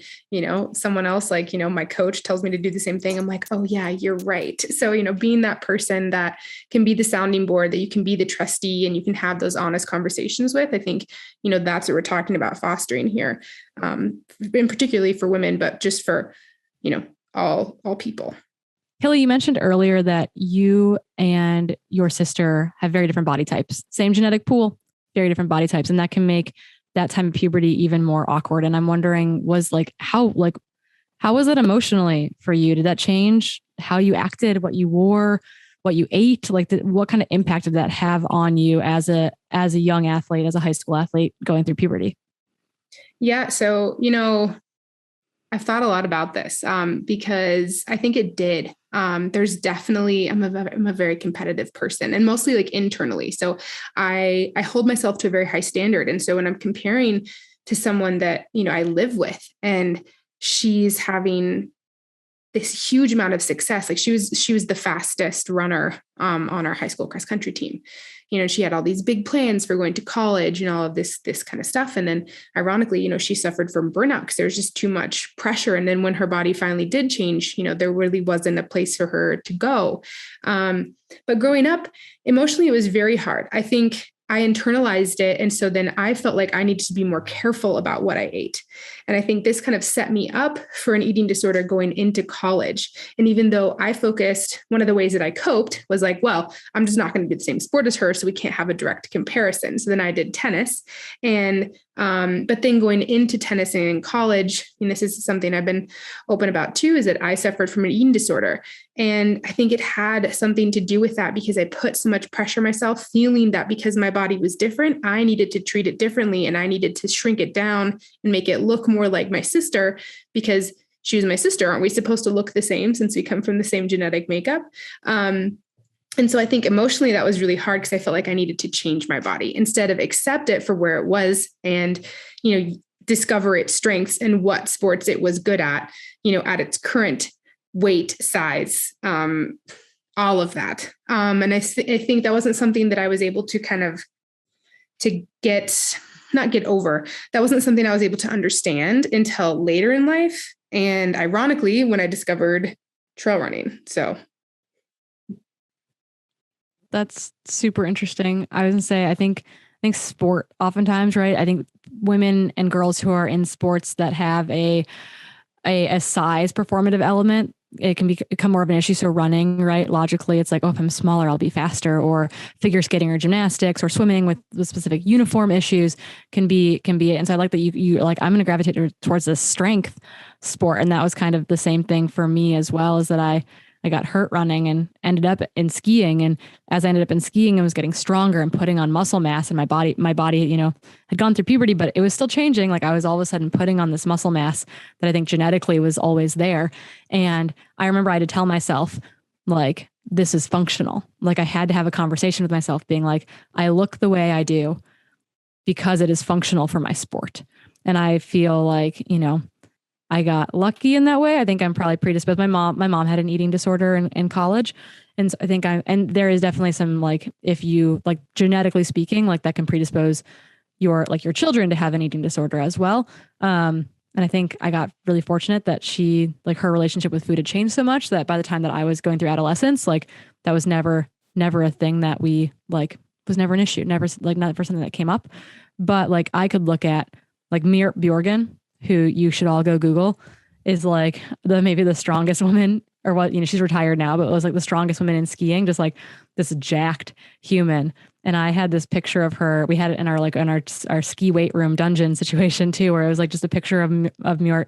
someone else, like, my coach tells me to do the same thing, I'm like, oh yeah, you're right. So, being that person that can be the sounding board, that you can be the trustee and you can have those honest conversations with, I think, that's what we're talking about fostering here. And particularly for women, but just for, all people. Hilly, you mentioned earlier that you and your sister have very different body types, same genetic pool, very different body types. And that can make that time of puberty even more awkward. And I'm wondering, how was it emotionally for you? Did that change how you acted, what you wore, what you ate? What kind of impact did that have on you as a young athlete, as a high school athlete going through puberty? Yeah. So, I've thought a lot about this because I think it did. There's definitely, I'm a very competitive person, and mostly like internally. So I hold myself to a very high standard. And so when I'm comparing to someone that, I live with, and she's having this huge amount of success, like she was the fastest runner on our high school cross country team. She had all these big plans for going to college and all of this kind of stuff. And then ironically, she suffered from burnout because there was just too much pressure. And then when her body finally did change, there really wasn't a place for her to go. But growing up, emotionally, it was very hard. I think I internalized it. And so then I felt like I needed to be more careful about what I ate. And I think this kind of set me up for an eating disorder going into college. And even though I focused, one of the ways that I coped was like, well, I'm just not going to do the same sport as her, so we can't have a direct comparison. So then I did tennis. And but then going into tennis and in college, and this is something I've been open about too, is that I suffered from an eating disorder. And I think it had something to do with that, because I put so much pressure on myself, feeling that because my body was different, I needed to treat it differently, and I needed to shrink it down and make it look more like my sister, because she was my sister. Aren't we supposed to look the same since we come from the same genetic makeup? And so I think emotionally that was really hard, because I felt like I needed to change my body instead of accept it for where it was and, discover its strengths and what sports it was good at its current weight, size, all of that. And I think that wasn't something that I was able to not get over. That wasn't something I was able to understand until later in life. And ironically, when I discovered trail running. So that's super interesting. I was gonna say, I think sport oftentimes, right? I think women and girls who are in sports that have a size performative element, it can become more of an issue. So running, right? Logically, it's like, oh, if I'm smaller, I'll be faster, or figure skating or gymnastics or swimming with the specific uniform issues can be it. And so I like that you like, I'm going to gravitate towards the strength sport. And that was kind of the same thing for me as well, is that I got hurt running and ended up in skiing. And as I ended up in skiing, I was getting stronger and putting on muscle mass, and my body, had gone through puberty, but it was still changing. Like, I was all of a sudden putting on this muscle mass that I think genetically was always there. And I remember I had to tell myself, like, this is functional. Like, I had to have a conversation with myself being like, I look the way I do because it is functional for my sport. And I feel like, I got lucky in that way. I think I'm probably predisposed. My mom had an eating disorder in college. And so I think and there is definitely some, like, if you, like, genetically speaking, like, that can predispose your children to have an eating disorder as well. And And I think I got really fortunate that she, like, her relationship with food had changed so much that by the time that I was going through adolescence, like, that was never a thing that we, like, was never an issue, never, like, not something that came up. But like, I could look at like Mir Bjorgen, who you should all go Google, is like maybe the strongest woman, or what, she's retired now, but it was like the strongest woman in skiing, just like this jacked human. And I had this picture of her. We had it in our, like, in our ski weight room dungeon situation too, where it was like just a picture of Mjort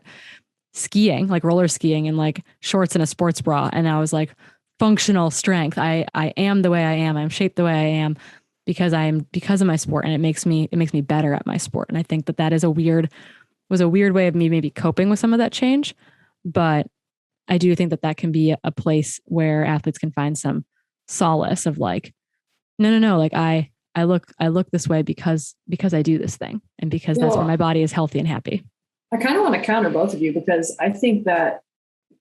skiing, like roller skiing, and like shorts and a sports bra. And I was like, functional strength. I am the way I am. I'm shaped the way I am because of my sport, and it makes me better at my sport. And I think that was a weird way of me maybe coping with some of that change. But I do think that can be a place where athletes can find some solace of like, no, like I look this way because I do this thing, and because that's where my body is healthy and happy. I kind of want to counter both of you, because I think that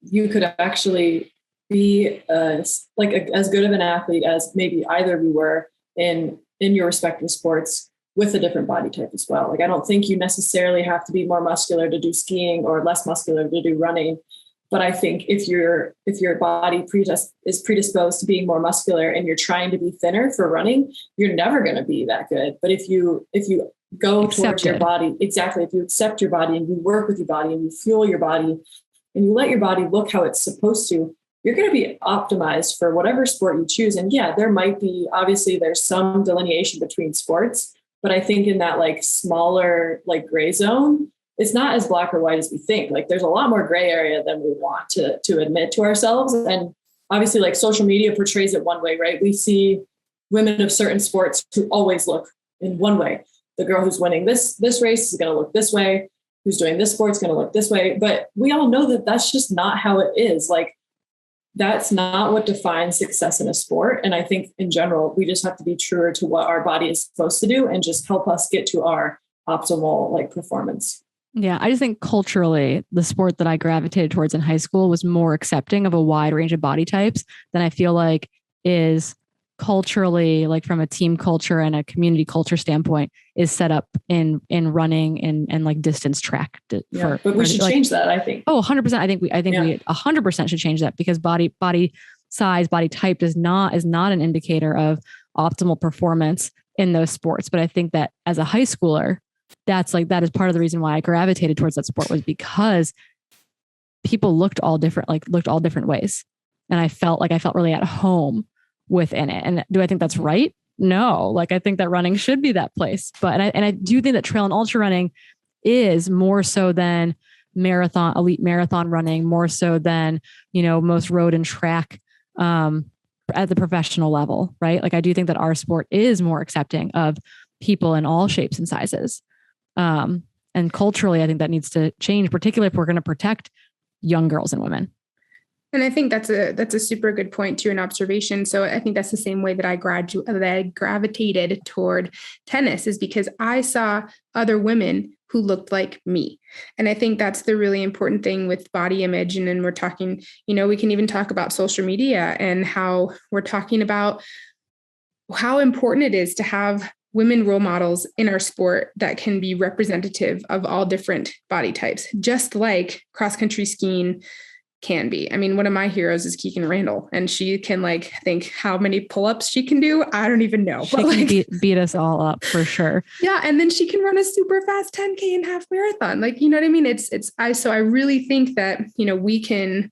you could actually be as good of an athlete as maybe either of you were in your respective sports with a different body type as well. Like, I don't think you necessarily have to be more muscular to do skiing or less muscular to do running. But I think if your body is predisposed to being more muscular and you're trying to be thinner for running, you're never going to be that good. But if you go towards your body, exactly, if you accept your body and you work with your body and you fuel your body and you let your body look how it's supposed to, you're going to be optimized for whatever sport you choose. And yeah, there might be, obviously there's some delineation between sports, but I think in that like smaller, like gray zone, it's not as black or white as we think. Like, there's a lot more gray area than we want to admit to ourselves. And obviously, like, social media portrays it one way, right? We see women of certain sports who always look in one way. The girl who's winning this race is going to look this way. Who's doing this sport's going to look this way. But we all know that that's just not how it is. Like, that's not what defines success in a sport. And I think in general, we just have to be truer to what our body is supposed to do and just help us get to our optimal, like, performance. Yeah, I just think culturally, the sport that I gravitated towards in high school was more accepting of a wide range of body types than I feel like is culturally, like from a team culture and a community culture standpoint, is set up in running and like distance track. But we should change that, I think. Oh, 100%. I think we 100% should change that, because body size, body type is not an indicator of optimal performance in those sports. But I think that as a high schooler, that is part of the reason why I gravitated towards that sport, was because people looked all different ways. And I felt really at home within it. And do I think that's right? No. Like, I think that running should be that place. But, and I do think that trail and ultra running is more so than elite marathon running, more so than, most road and track, at the professional level, right? Like, I do think that our sport is more accepting of people in all shapes and sizes. And culturally, I think that needs to change, particularly if we're going to protect young girls and women. And I think that's a super good point to an observation. So I think that's the same way that I gravitated toward tennis, is because I saw other women who looked like me. And I think that's the really important thing with body image. And then we're talking, we can even talk about social media and how we're talking about how important it is to have women role models in our sport that can be representative of all different body types, just like cross-country skiing can be. I mean, one of my heroes is Keegan Randall, and she can think how many pull-ups she can do. I don't even know. She can beat us all up for sure. Yeah. And then she can run a super fast 10K and half marathon. Like, you know what I mean? So I really think that, we can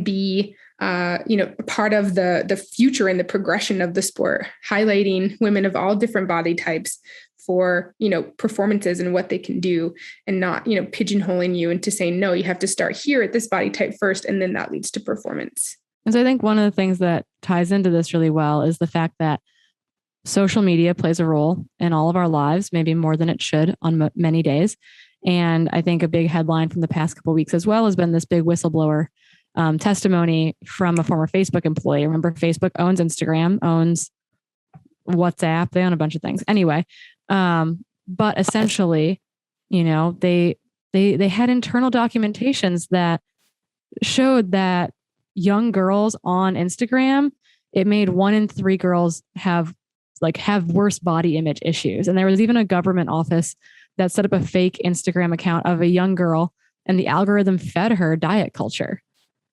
be part of the future and the progression of the sport, highlighting women of all different body types for, performances and what they can do, and not, pigeonholing you into saying, no, you have to start here at this body type first, and then that leads to performance. And so I think one of the things that ties into this really well is the fact that social media plays a role in all of our lives, maybe more than it should on many days. And I think a big headline from the past couple of weeks as well has been this big whistleblower testimony from a former Facebook employee. Remember, Facebook owns Instagram, owns WhatsApp, they own a bunch of things. Anyway, but essentially, they had internal documentations that showed that young girls on Instagram, it made 1 in 3 girls have worse body image issues. And there was even a government office that set up a fake Instagram account of a young girl, and the algorithm fed her diet culture.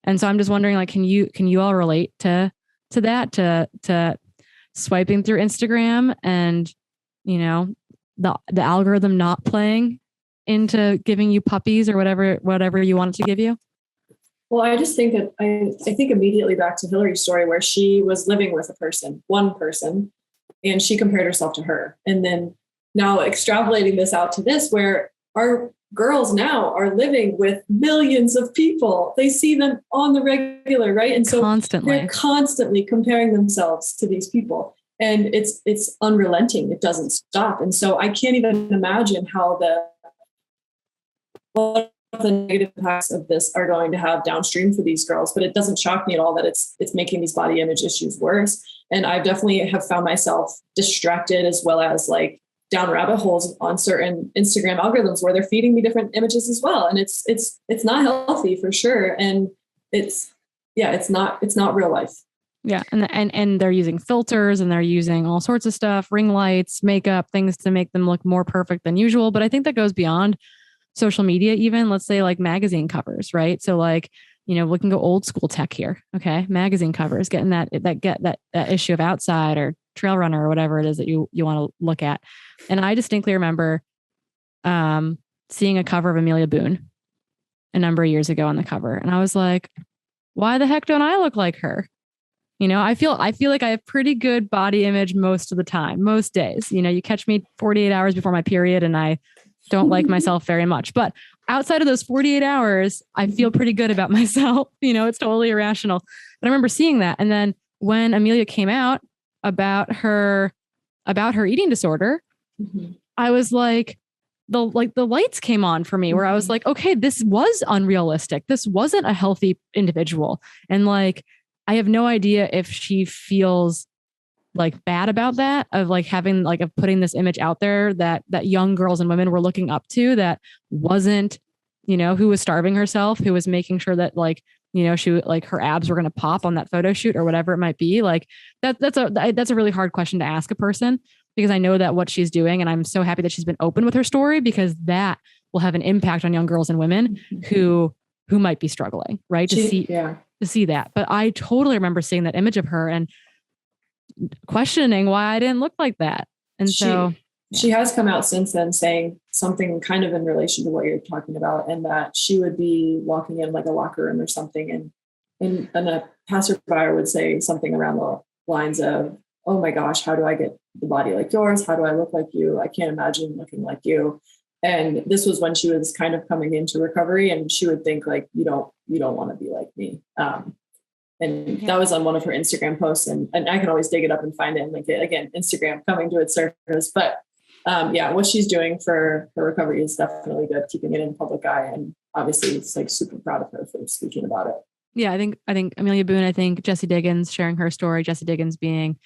And so I'm just wondering, like, can you all relate to that, to swiping through Instagram and, you know, the algorithm not playing into giving you puppies or whatever you want it to give you? Well, I just think that I think immediately back to Hillary's story where she was living with one person, and she compared herself to her. And then now extrapolating this out to this, where our girls now are living with millions of people. They see them on the regular, right? And so they're constantly comparing themselves to these people. And it's unrelenting. It doesn't stop. And so I can't even imagine how what the negative impacts of this are going to have downstream for these girls. But it doesn't shock me at all that it's making these body image issues worse. And I definitely have found myself distracted, as well as like down rabbit holes on certain Instagram algorithms where they're feeding me different images as well. And it's not healthy for sure. And it's not real life. Yeah. And they're using filters, and they're using all sorts of stuff, ring lights, makeup, things to make them look more perfect than usual. But I think that goes beyond social media, even let's say like magazine covers, right? So like, you know, we can go old school tech here. Okay. Magazine covers, getting that issue of Outside or Trail Runner or whatever it is that you want to look at. And I distinctly remember seeing a cover of Amelia Boone a number of years ago on the cover. And I was like, why the heck don't I look like her? You know, I feel like I have pretty good body image most of the time, most days. You know, you catch me 48 hours before my period and I don't like myself very much. But outside of those 48 hours, I feel pretty good about myself. You know, it's totally irrational. But I remember seeing that. And then when Amelia came out about her eating disorder, I was like, the lights came on for me, where I was like, okay, this was unrealistic. This wasn't a healthy individual. And like, I have no idea if she feels like bad about that, of like having like, of putting this image out there that young girls and women were looking up to, that wasn't, you know, who was starving herself, who was making sure that like, you know, she like her abs were going to pop on that photo shoot or whatever it might be. Like that's a really hard question to ask a person, because I know that what she's doing, and I'm so happy that she's been open with her story, because that will have an impact on young girls and women who might be struggling, right? To see that. But I totally remember seeing that image of her and questioning why I didn't look like that. And she has come out since then saying something kind of in relation to what you're talking about, and that she would be walking in like a locker room or something, and a passerby would say something around the lines of, oh my gosh, how do I get the body like yours? How do I look like you? I can't imagine looking like you. And this was when she was kind of coming into recovery, and she would think like, you don't want to be like me. That was on one of her Instagram posts, and I can always dig it up and find it and link it. Again, Instagram coming to its surface. But what she's doing for her recovery is definitely good, keeping it in the public eye. And obviously it's like super proud of her for speaking about it. Yeah, I think Amelia Boone, I think Jessie Diggins sharing her story, Jessie Diggins being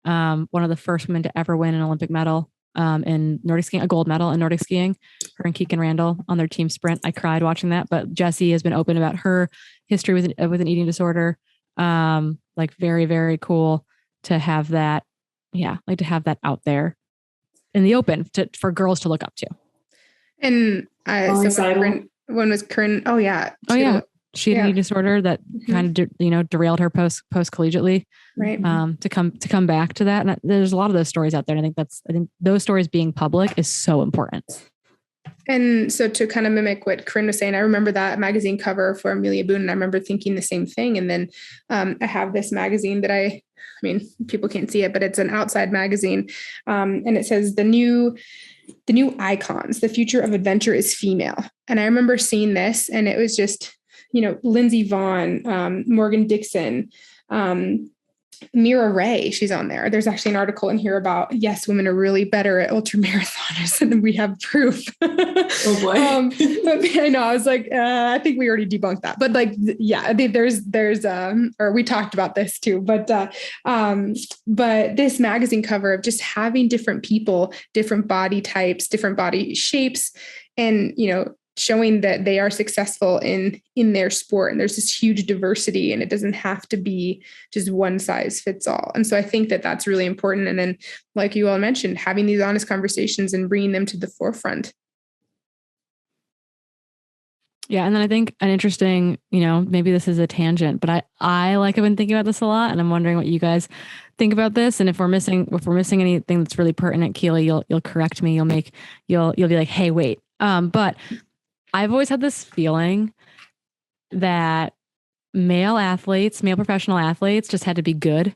one of the first women to ever win an Olympic medal in Nordic skiing, a gold medal in Nordic skiing, her and Keegan Randall on their team sprint. I cried watching that, but Jessie has been open about her history with an eating disorder. Like very, very cool to have that. Yeah. Like to have that out there in the open for girls to look up to. And when was Corinne? Oh yeah. She had an eating disorder that kind of, derailed her post collegiately, right? To come back to that. And there's a lot of those stories out there. And I think those stories being public is so important. And so to kind of mimic what Corinne was saying, I remember that magazine cover for Amelia Boone, and I remember thinking the same thing. And then I have this magazine that I mean, people can't see it, but it's an Outside magazine. And it says the new icons, the future of adventure is female. And I remember seeing this, and it was just, Lindsey Vonn, Morgan Dixon, Mira Ray, she's on there. There's actually an article in here about, yes, women are really better at ultramarathoners, and we have proof. Oh boy. But I know, I was like, I think we already debunked that, but like, yeah, there's, or we talked about this too, but this magazine cover of just having different people, different body types, different body shapes, and, showing that they are successful in their sport. And there's this huge diversity, and it doesn't have to be just one size fits all. And so I think that that's really important. And then, like you all mentioned, having these honest conversations and bringing them to the forefront. Yeah. And then I think an interesting, maybe this is a tangent, but I like, I've been thinking about this a lot, and I'm wondering what you guys think about this. And if we're missing anything that's really pertinent, Keely, you'll correct me. You'll be like, hey, wait. But I've always had this feeling that male professional athletes just had to be good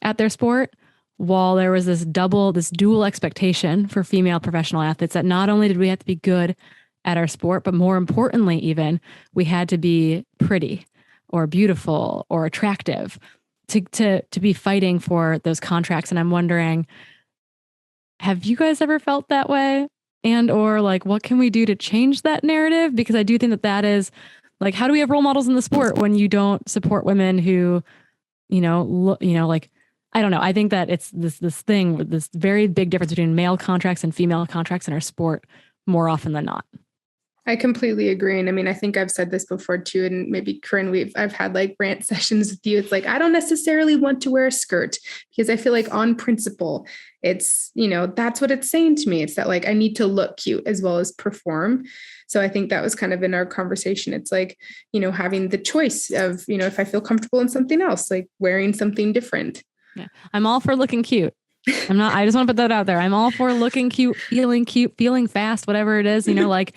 at their sport, while there was this dual expectation for female professional athletes, that not only did we have to be good at our sport, but more importantly, even, we had to be pretty or beautiful or attractive to be fighting for those contracts. And I'm wondering, have you guys ever felt that way? And, or like, what can we do to change that narrative? Because I do think that is like, how do we have role models in the sport when you don't support women who, like, I don't know. I think that it's this very big difference between male contracts and female contracts in our sport more often than not. I completely agree. And I mean, I think I've said this before too, and maybe Corinne, I've had like rant sessions with you. It's like, I don't necessarily want to wear a skirt, because I feel like on principle, it's, that's what it's saying to me. It's that like, I need to look cute as well as perform. So I think that was kind of in our conversation. It's like, having the choice of, if I feel comfortable in something else, like wearing something different. Yeah. I'm all for looking cute. I just want to put that out there. I'm all for looking cute, feeling fast, whatever it is, like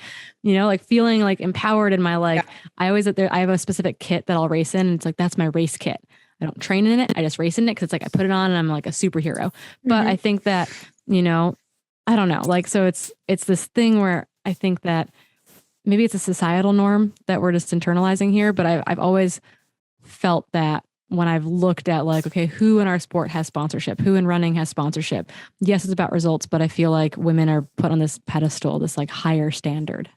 feeling like empowered in my, like, yeah. I have a specific kit that I'll race in, and it's like, that's my race kit. I don't train in it. I just race in it, 'cause it's like, I put it on and I'm like a superhero. But I think that, I don't know, like, so it's this thing where I think that maybe it's a societal norm that we're just internalizing here. But I've always felt that when I've looked at like, okay, who in our sport has sponsorship? Who in running has sponsorship? Yes, it's about results, but I feel like women are put on this pedestal, this like higher standard.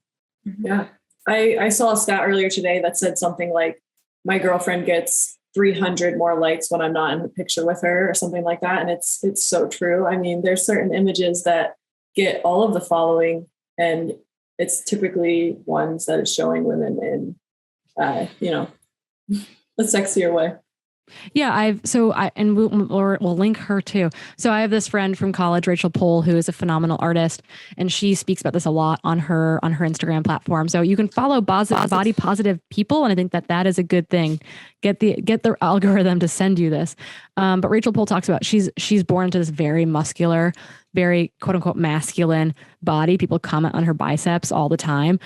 Yeah. I saw a stat earlier today that said something like, my girlfriend gets 300 more likes when I'm not in the picture with her, or something like that. And it's so true. I mean, there's certain images that get all of the following, and it's typically ones that is showing women in, a sexier way. Yeah, we'll link her too. So I have this friend from college, Rachel Pohl, who is a phenomenal artist, and she speaks about this a lot on her Instagram platform. So you can follow body positive people, and I think that is a good thing. Get the algorithm to send you this. But Rachel Pohl talks about she's born into this very muscular, very quote unquote masculine body. People comment on her biceps all the time,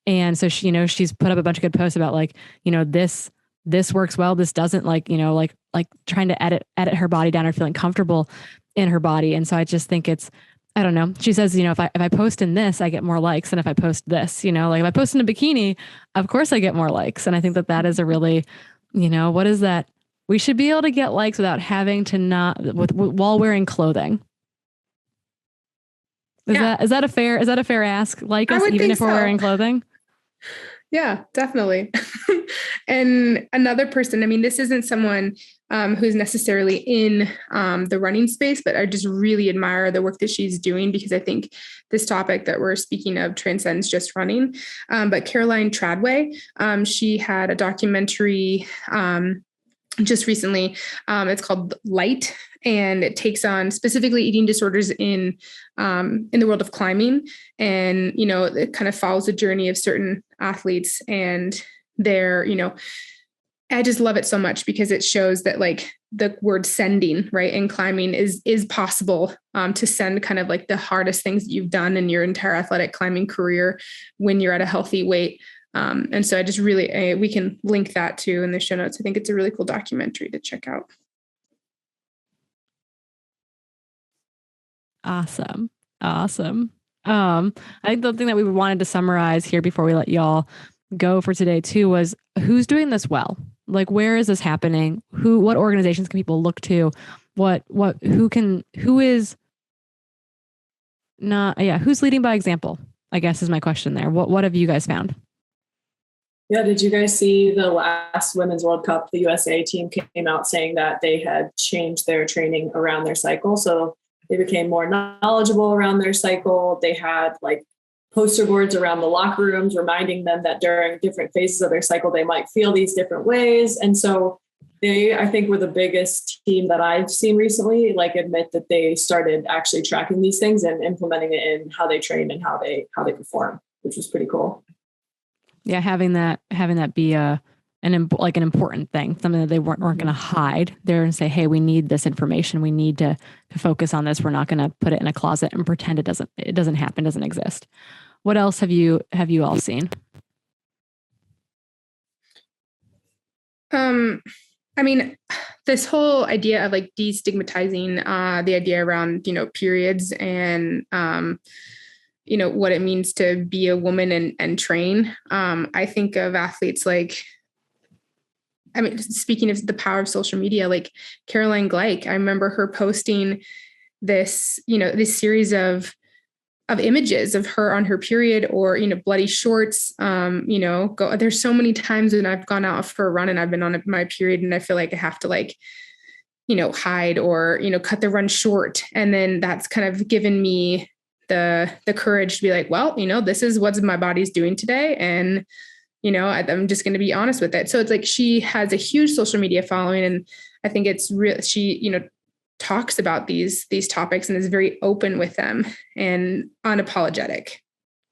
and so she's put up a bunch of good posts about like this works well, this doesn't, like trying to edit her body down or feeling comfortable in her body. And so I just think it's, I don't know. She says, if I post in this, I get more likes than if I post this, like if I post in a bikini, of course I get more likes. And I think that is a really, what is that? We should be able to get likes without having to while wearing clothing. Is that a fair ask? Like us, even if we're wearing clothing? Yeah, definitely. And another person, I mean, this isn't someone who's necessarily in the running space, but I just really admire the work that she's doing, because I think this topic that we're speaking of transcends just running. But Caroline Tradway, she had a documentary just recently. It's called Light, and it takes on specifically eating disorders in the world of climbing. And, it kind of follows the journey of certain athletes and their, I just love it so much, because it shows that like the word sending, right, in climbing is possible to send kind of like the hardest things that you've done in your entire athletic climbing career when you're at a healthy weight. And so I just really, we can link that too in the show notes. I think it's a really cool documentary to check out. Awesome. I think the thing that we wanted to summarize here before we let y'all go for today too was, who's doing this well? Like, where is this happening? What organizations can people look to? Who's leading by example, I guess, is my question there. What have you guys found? Yeah. Did you guys see the last Women's World Cup? The USA team came out saying that they had changed their training around their cycle. So they became more knowledgeable around their cycle. They had like poster boards around the locker rooms, reminding them that during different phases of their cycle, they might feel these different ways. And so they, I think, were the biggest team that I've seen recently, like admit that they started actually tracking these things and implementing it in how they train and how they perform, which was pretty cool. Yeah. Having that be an important thing, something that they weren't going to hide there and say, hey, we need this information. We need to focus on this. We're not going to put it in a closet and pretend it doesn't happen, doesn't exist. What else have you all seen? I mean, this whole idea of like destigmatizing the idea around, periods and, what it means to be a woman and train. I think of athletes like, speaking of the power of social media, like Caroline Gleick, I remember her posting this, this series of images of her on her period or, bloody shorts. There's so many times when I've gone out for a run and I've been on my period and I feel like I have to hide or, cut the run short. And then that's kind of given me the courage to be like, well, this is what my body's doing today. And, I'm just going to be honest with it. So it's like, she has a huge social media following. And I think it's real. She, talks about these topics and is very open with them and unapologetic.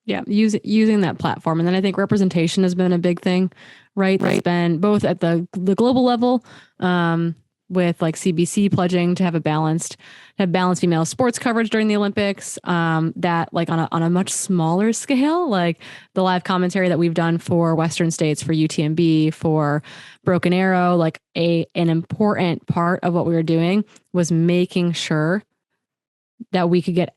Yeah. Using that platform. And then I think representation has been a big thing, right? It's been both at the global level, with like CBC pledging to have balanced female sports coverage during the Olympics, that like on a much smaller scale, like the live commentary that we've done for Western States, for UTMB, for Broken Arrow, like an important part of what we were doing was making sure that we could get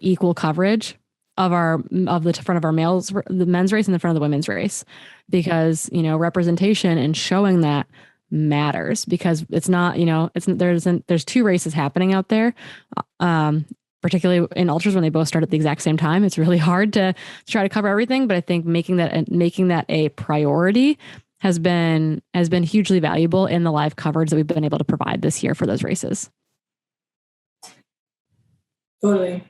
equal coverage of the front of our the men's race and the front of the women's race, because, representation and showing that matters, because it's not, there's two races happening out there, particularly in ultras when they both start at the exact same time. It's really hard to try to cover everything, but I think making that a priority has been hugely valuable in the live coverage that we've been able to provide this year for those races. Totally.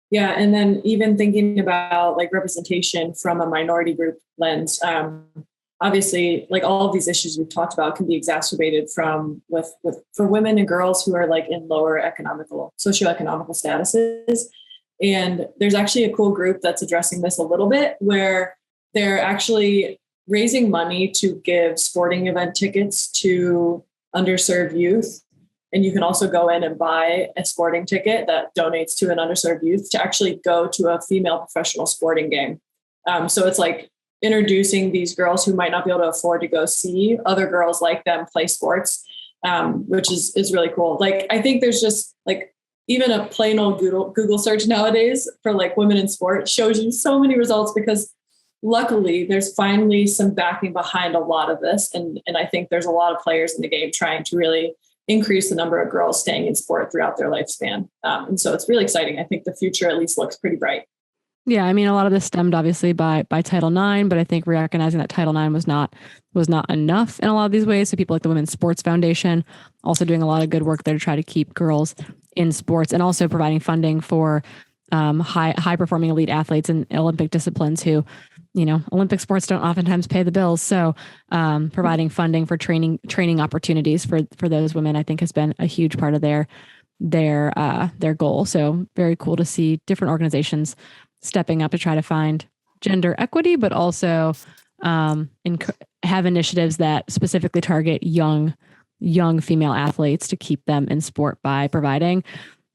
Yeah. And then even thinking about like representation from a minority group lens, obviously, like all of these issues we've talked about can be exacerbated for women and girls who are like in lower socioeconomical statuses. And there's actually a cool group that's addressing this a little bit, where they're actually raising money to give sporting event tickets to underserved youth. And you can also go in and buy a sporting ticket that donates to an underserved youth to actually go to a female professional sporting game. So it's like introducing these girls who might not be able to afford to go see other girls like them play sports, which is really cool. Like, I think there's just like even a plain old Google search nowadays for like women in sport shows you so many results, because luckily there's finally some backing behind a lot of this. And I think there's a lot of players in the game trying to really increase the number of girls staying in sport throughout their lifespan. And so it's really exciting. I think the future at least looks pretty bright. Yeah, I mean, a lot of this stemmed obviously by Title IX, but I think recognizing that Title IX was not enough in a lot of these ways. So people like the Women's Sports Foundation also doing a lot of good work there to try to keep girls in sports, and also providing funding for high performing elite athletes in Olympic disciplines who, Olympic sports don't oftentimes pay the bills. So providing funding for training opportunities for those women, I think, has been a huge part of their goal. So very cool to see different organizations stepping up to try to find gender equity, but also have initiatives that specifically target young female athletes to keep them in sport by providing,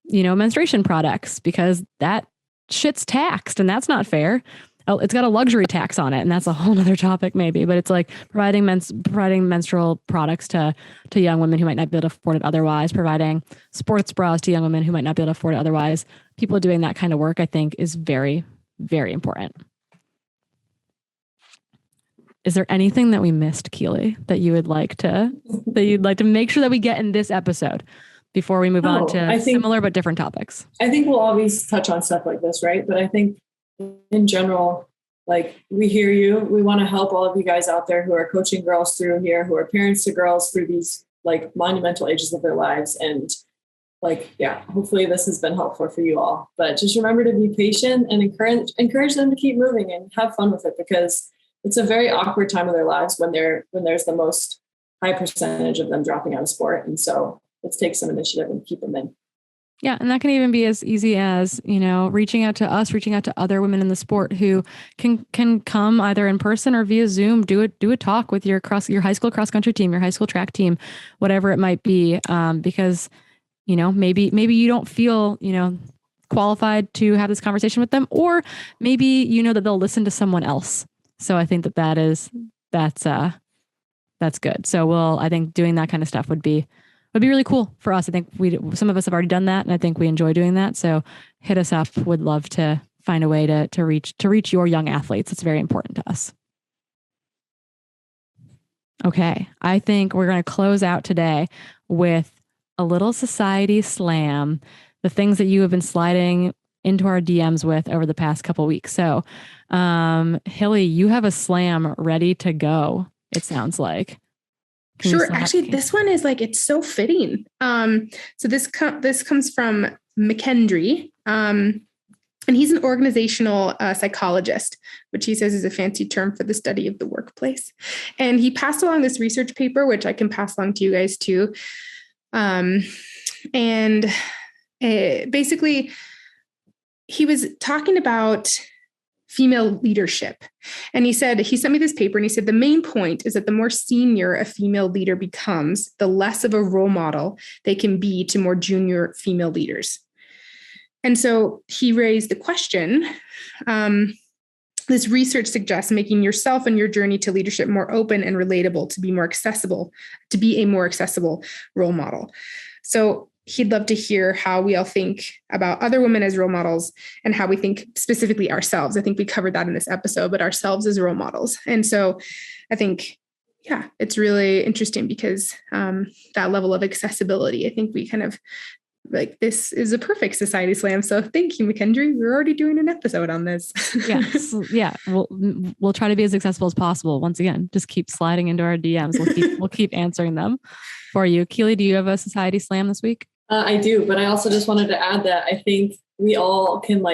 menstruation products, because that shit's taxed and that's not fair. It's got a luxury tax on it, and that's a whole nother topic maybe, but it's like providing menstrual products to young women who might not be able to afford it otherwise, providing sports bras to young women who might not be able to afford it otherwise. People doing that kind of work, I think, is very, very important. Is there anything that we missed, Keely, that you'd like to make sure that we get in this episode before we move on to similar but different topics? I think we'll always touch on stuff like this, right? But I think in general, like, we hear you. We want to help all of you guys out there who are coaching girls through here, who are parents to girls through these like monumental ages of their lives. And hopefully this has been helpful for you all, but just remember to be patient and encourage them to keep moving and have fun with it, because it's a very awkward time of their lives when there's the most high percentage of them dropping out of sport. And so let's take some initiative and keep them in. Yeah. And that can even be as easy as, reaching out to us, reaching out to other women in the sport who can come either in person or via Zoom, do a talk with your high school cross country team, your high school track team, whatever it might be. Because, maybe you don't feel, qualified to have this conversation with them, or maybe, that they'll listen to someone else. So I think that's good. So I think doing that kind of stuff would be really cool for us. I think some of us have already done that, and I think we enjoy doing that. So hit us up. Would love to find a way to reach your young athletes. It's very important to us. Okay. I think we're going to close out today with a little society slam, the things that you have been sliding into our DMs with over the past couple of weeks. So, Hilly, you have a slam ready to go. It sounds like. Sure. Actually, this one is it's so fitting. So this comes from McKendry, and he's an organizational psychologist, which he says is a fancy term for the study of the workplace. And he passed along this research paper, which I can pass along to you guys too. Basically, he was talking about female leadership. And he sent me this paper, and he said, the main point is that the more senior a female leader becomes, the less of a role model they can be to more junior female leaders. And so he raised the question, this research suggests making yourself and your journey to leadership more open and relatable to be a more accessible role model. So he'd love to hear how we all think about other women as role models and how we think specifically ourselves. I think we covered that in this episode, but ourselves as role models. And so I think, it's really interesting because that level of accessibility, I think we kind of this is a perfect society slam. So thank you, McKendry. We're already doing an episode on this. Yeah. We'll try to be as accessible as possible. Once again, just keep sliding into our DMs. We'll keep answering them for you. Keely, do you have a society slam this week? I do, but I also just wanted to add that I think we all can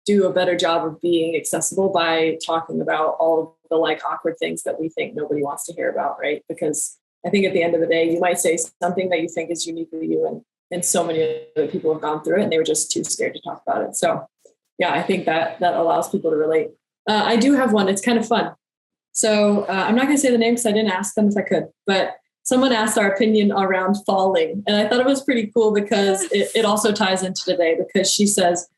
do a better job of being accessible by talking about all of the awkward things that we think nobody wants to hear about, right? Because I think at the end of the day, you might say something that you think is uniquely you, and so many other people have gone through it and they were just too scared to talk about it. So I think that allows people to relate. I do have one. It's kind of fun. So I'm not going to say the name because I didn't ask them if I could, but someone asked our opinion around falling. And I thought it was pretty cool because it also ties into today, because she says,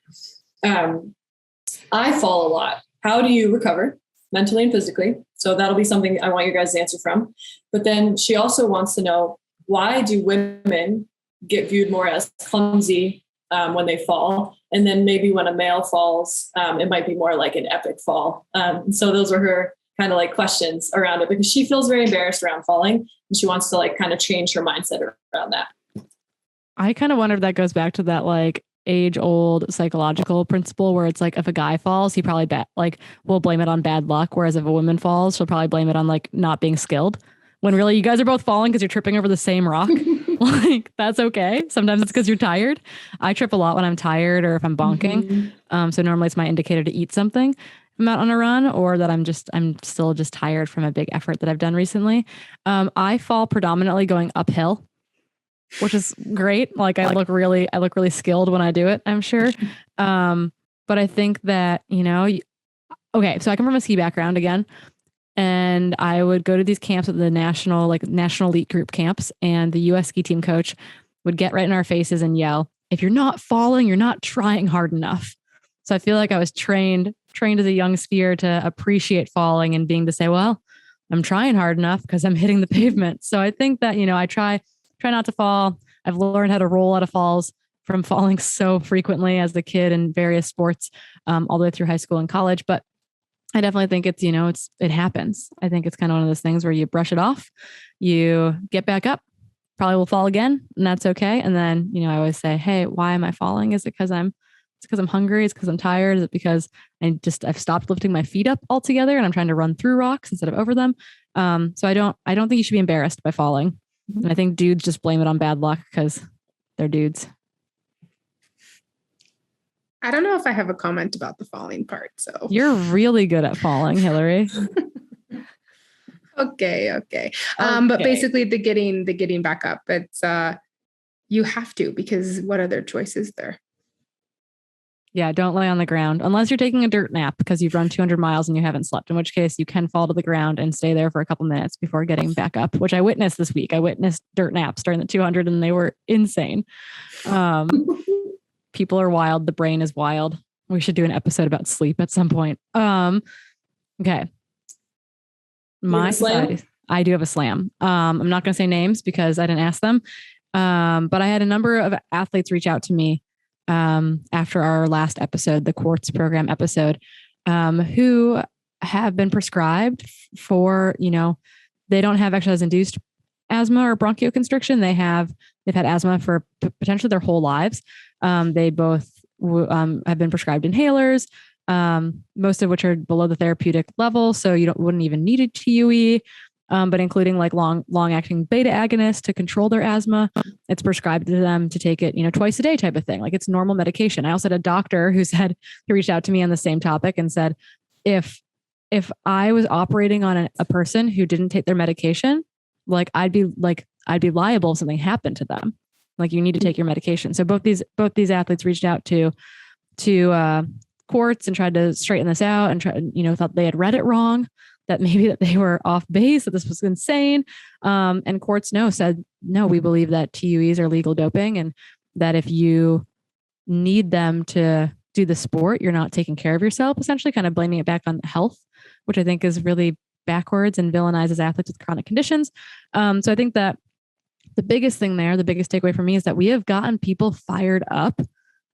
I fall a lot. How do you recover mentally and physically? So that'll be something I want your guys to answer from. But then she also wants to know, why do women get viewed more as clumsy when they fall? And then maybe when a male falls, it might be more like an epic fall. So those are her kind of questions around it, because she feels very embarrassed around falling, and she wants to kind of change her mindset around that. I kind of wonder if that goes back to that age old psychological principle where it's if a guy falls, he probably will blame it on bad luck. Whereas if a woman falls, she'll probably blame it on not being skilled, when really you guys are both falling because you're tripping over the same rock. That's okay. Sometimes it's because you're tired. I trip a lot when I'm tired or if I'm bonking. Mm-hmm. So normally it's my indicator to eat something if I'm out on a run, or that I'm still just tired from a big effort that I've done recently. I fall predominantly going uphill, which is great. I look really skilled when I do it, I'm sure. But I think that, okay, so I come from a ski background again. And I would go to these camps at the national elite group camps, and the US ski team coach would get right in our faces and yell, if you're not falling, you're not trying hard enough. So I feel like I was trained as a young skier to appreciate falling and being to say, well, I'm trying hard enough because I'm hitting the pavement. So I think that, I try not to fall. I've learned how to roll out of falls from falling so frequently as a kid in various sports, all the way through high school and college. But I definitely think it happens. I think it's kind of one of those things where you brush it off, you get back up, probably will fall again, and that's okay. And then, I always say, hey, why am I falling? Is it because I'm hungry? Is it because I'm tired? Is it because I've stopped lifting my feet up altogether and I'm trying to run through rocks instead of over them? So I don't think you should be embarrassed by falling. Mm-hmm. And I think dudes just blame it on bad luck because they're dudes. I don't know if I have a comment about the falling part. So You're really good at falling, Hillary. Okay. But basically the getting back up, it's you have to, because what other choice is there? Yeah, don't lay on the ground unless you're taking a dirt nap because you've run 200 miles and you haven't slept, in which case you can fall to the ground and stay there for a couple minutes before getting back up, which I witnessed this week. I witnessed dirt naps during the 200 and they were insane. People are wild. The brain is wild. We should do an episode about sleep at some point. Okay. My society, I do have a slam. I'm not going to say names because I didn't ask them. But I had a number of athletes reach out to me after our last episode, the Quartz program episode, who have been prescribed for, they don't have exercise induced asthma or bronchoconstriction. They've had asthma for potentially their whole lives. They both have been prescribed inhalers, most of which are below the therapeutic level. So you wouldn't even need a TUE. But including like long acting beta agonists to control their asthma. It's prescribed to them to take it, twice a day type of thing. Like it's normal medication. I also had a doctor who reached out to me on the same topic and said, if I was operating on a person who didn't take their medication, like I'd be liable if something happened to them. Like you need to take your medication. So both these athletes reached out to Quartz and tried to straighten this out and thought they had read it wrong, that maybe that they were off base, that this was insane. And Quartz said, no, we believe that TUEs are legal doping and that if you need them to do the sport, you're not taking care of yourself, essentially kind of blaming it back on health, which I think is really backwards and villainizes athletes with chronic conditions. So I think that the biggest thing there, the biggest takeaway for me is that we have gotten people fired up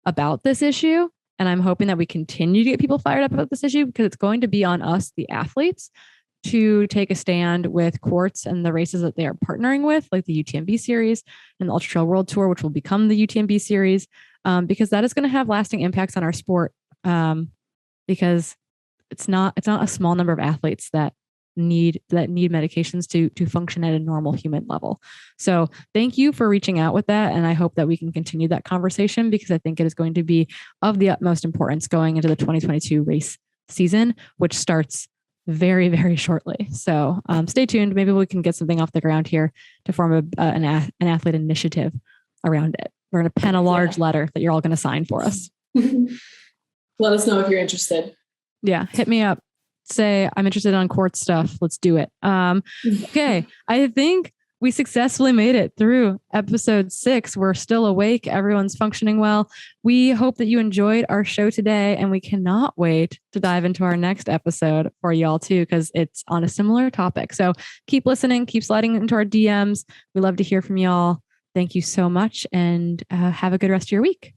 about this issue. And I'm hoping that we continue to get people fired up about this issue because it's going to be on us, the athletes, to take a stand with Quartz and the races that they are partnering with, like the UTMB series and the Ultra Trail World Tour, which will become the UTMB series, because that is going to have lasting impacts on our sport. Because it's not a small number of athletes that need medications to function at a normal human level. So thank you for reaching out with that. And I hope that we can continue that conversation because I think it is going to be of the utmost importance going into the 2022 race season, which starts very, very shortly. So stay tuned. Maybe we can get something off the ground here to form an athlete initiative around it. We're going to pen a large letter that you're all going to sign for us. Let us know if you're interested. Yeah. Hit me up. Say, I'm interested on Quartz stuff. Let's do it. Okay. I think we successfully made it through episode 6. We're still awake. Everyone's functioning well. We hope that you enjoyed our show today, and we cannot wait to dive into our next episode for y'all too, because it's on a similar topic. So keep listening, keep sliding into our DMs. We love to hear from y'all. Thank you so much, and have a good rest of your week.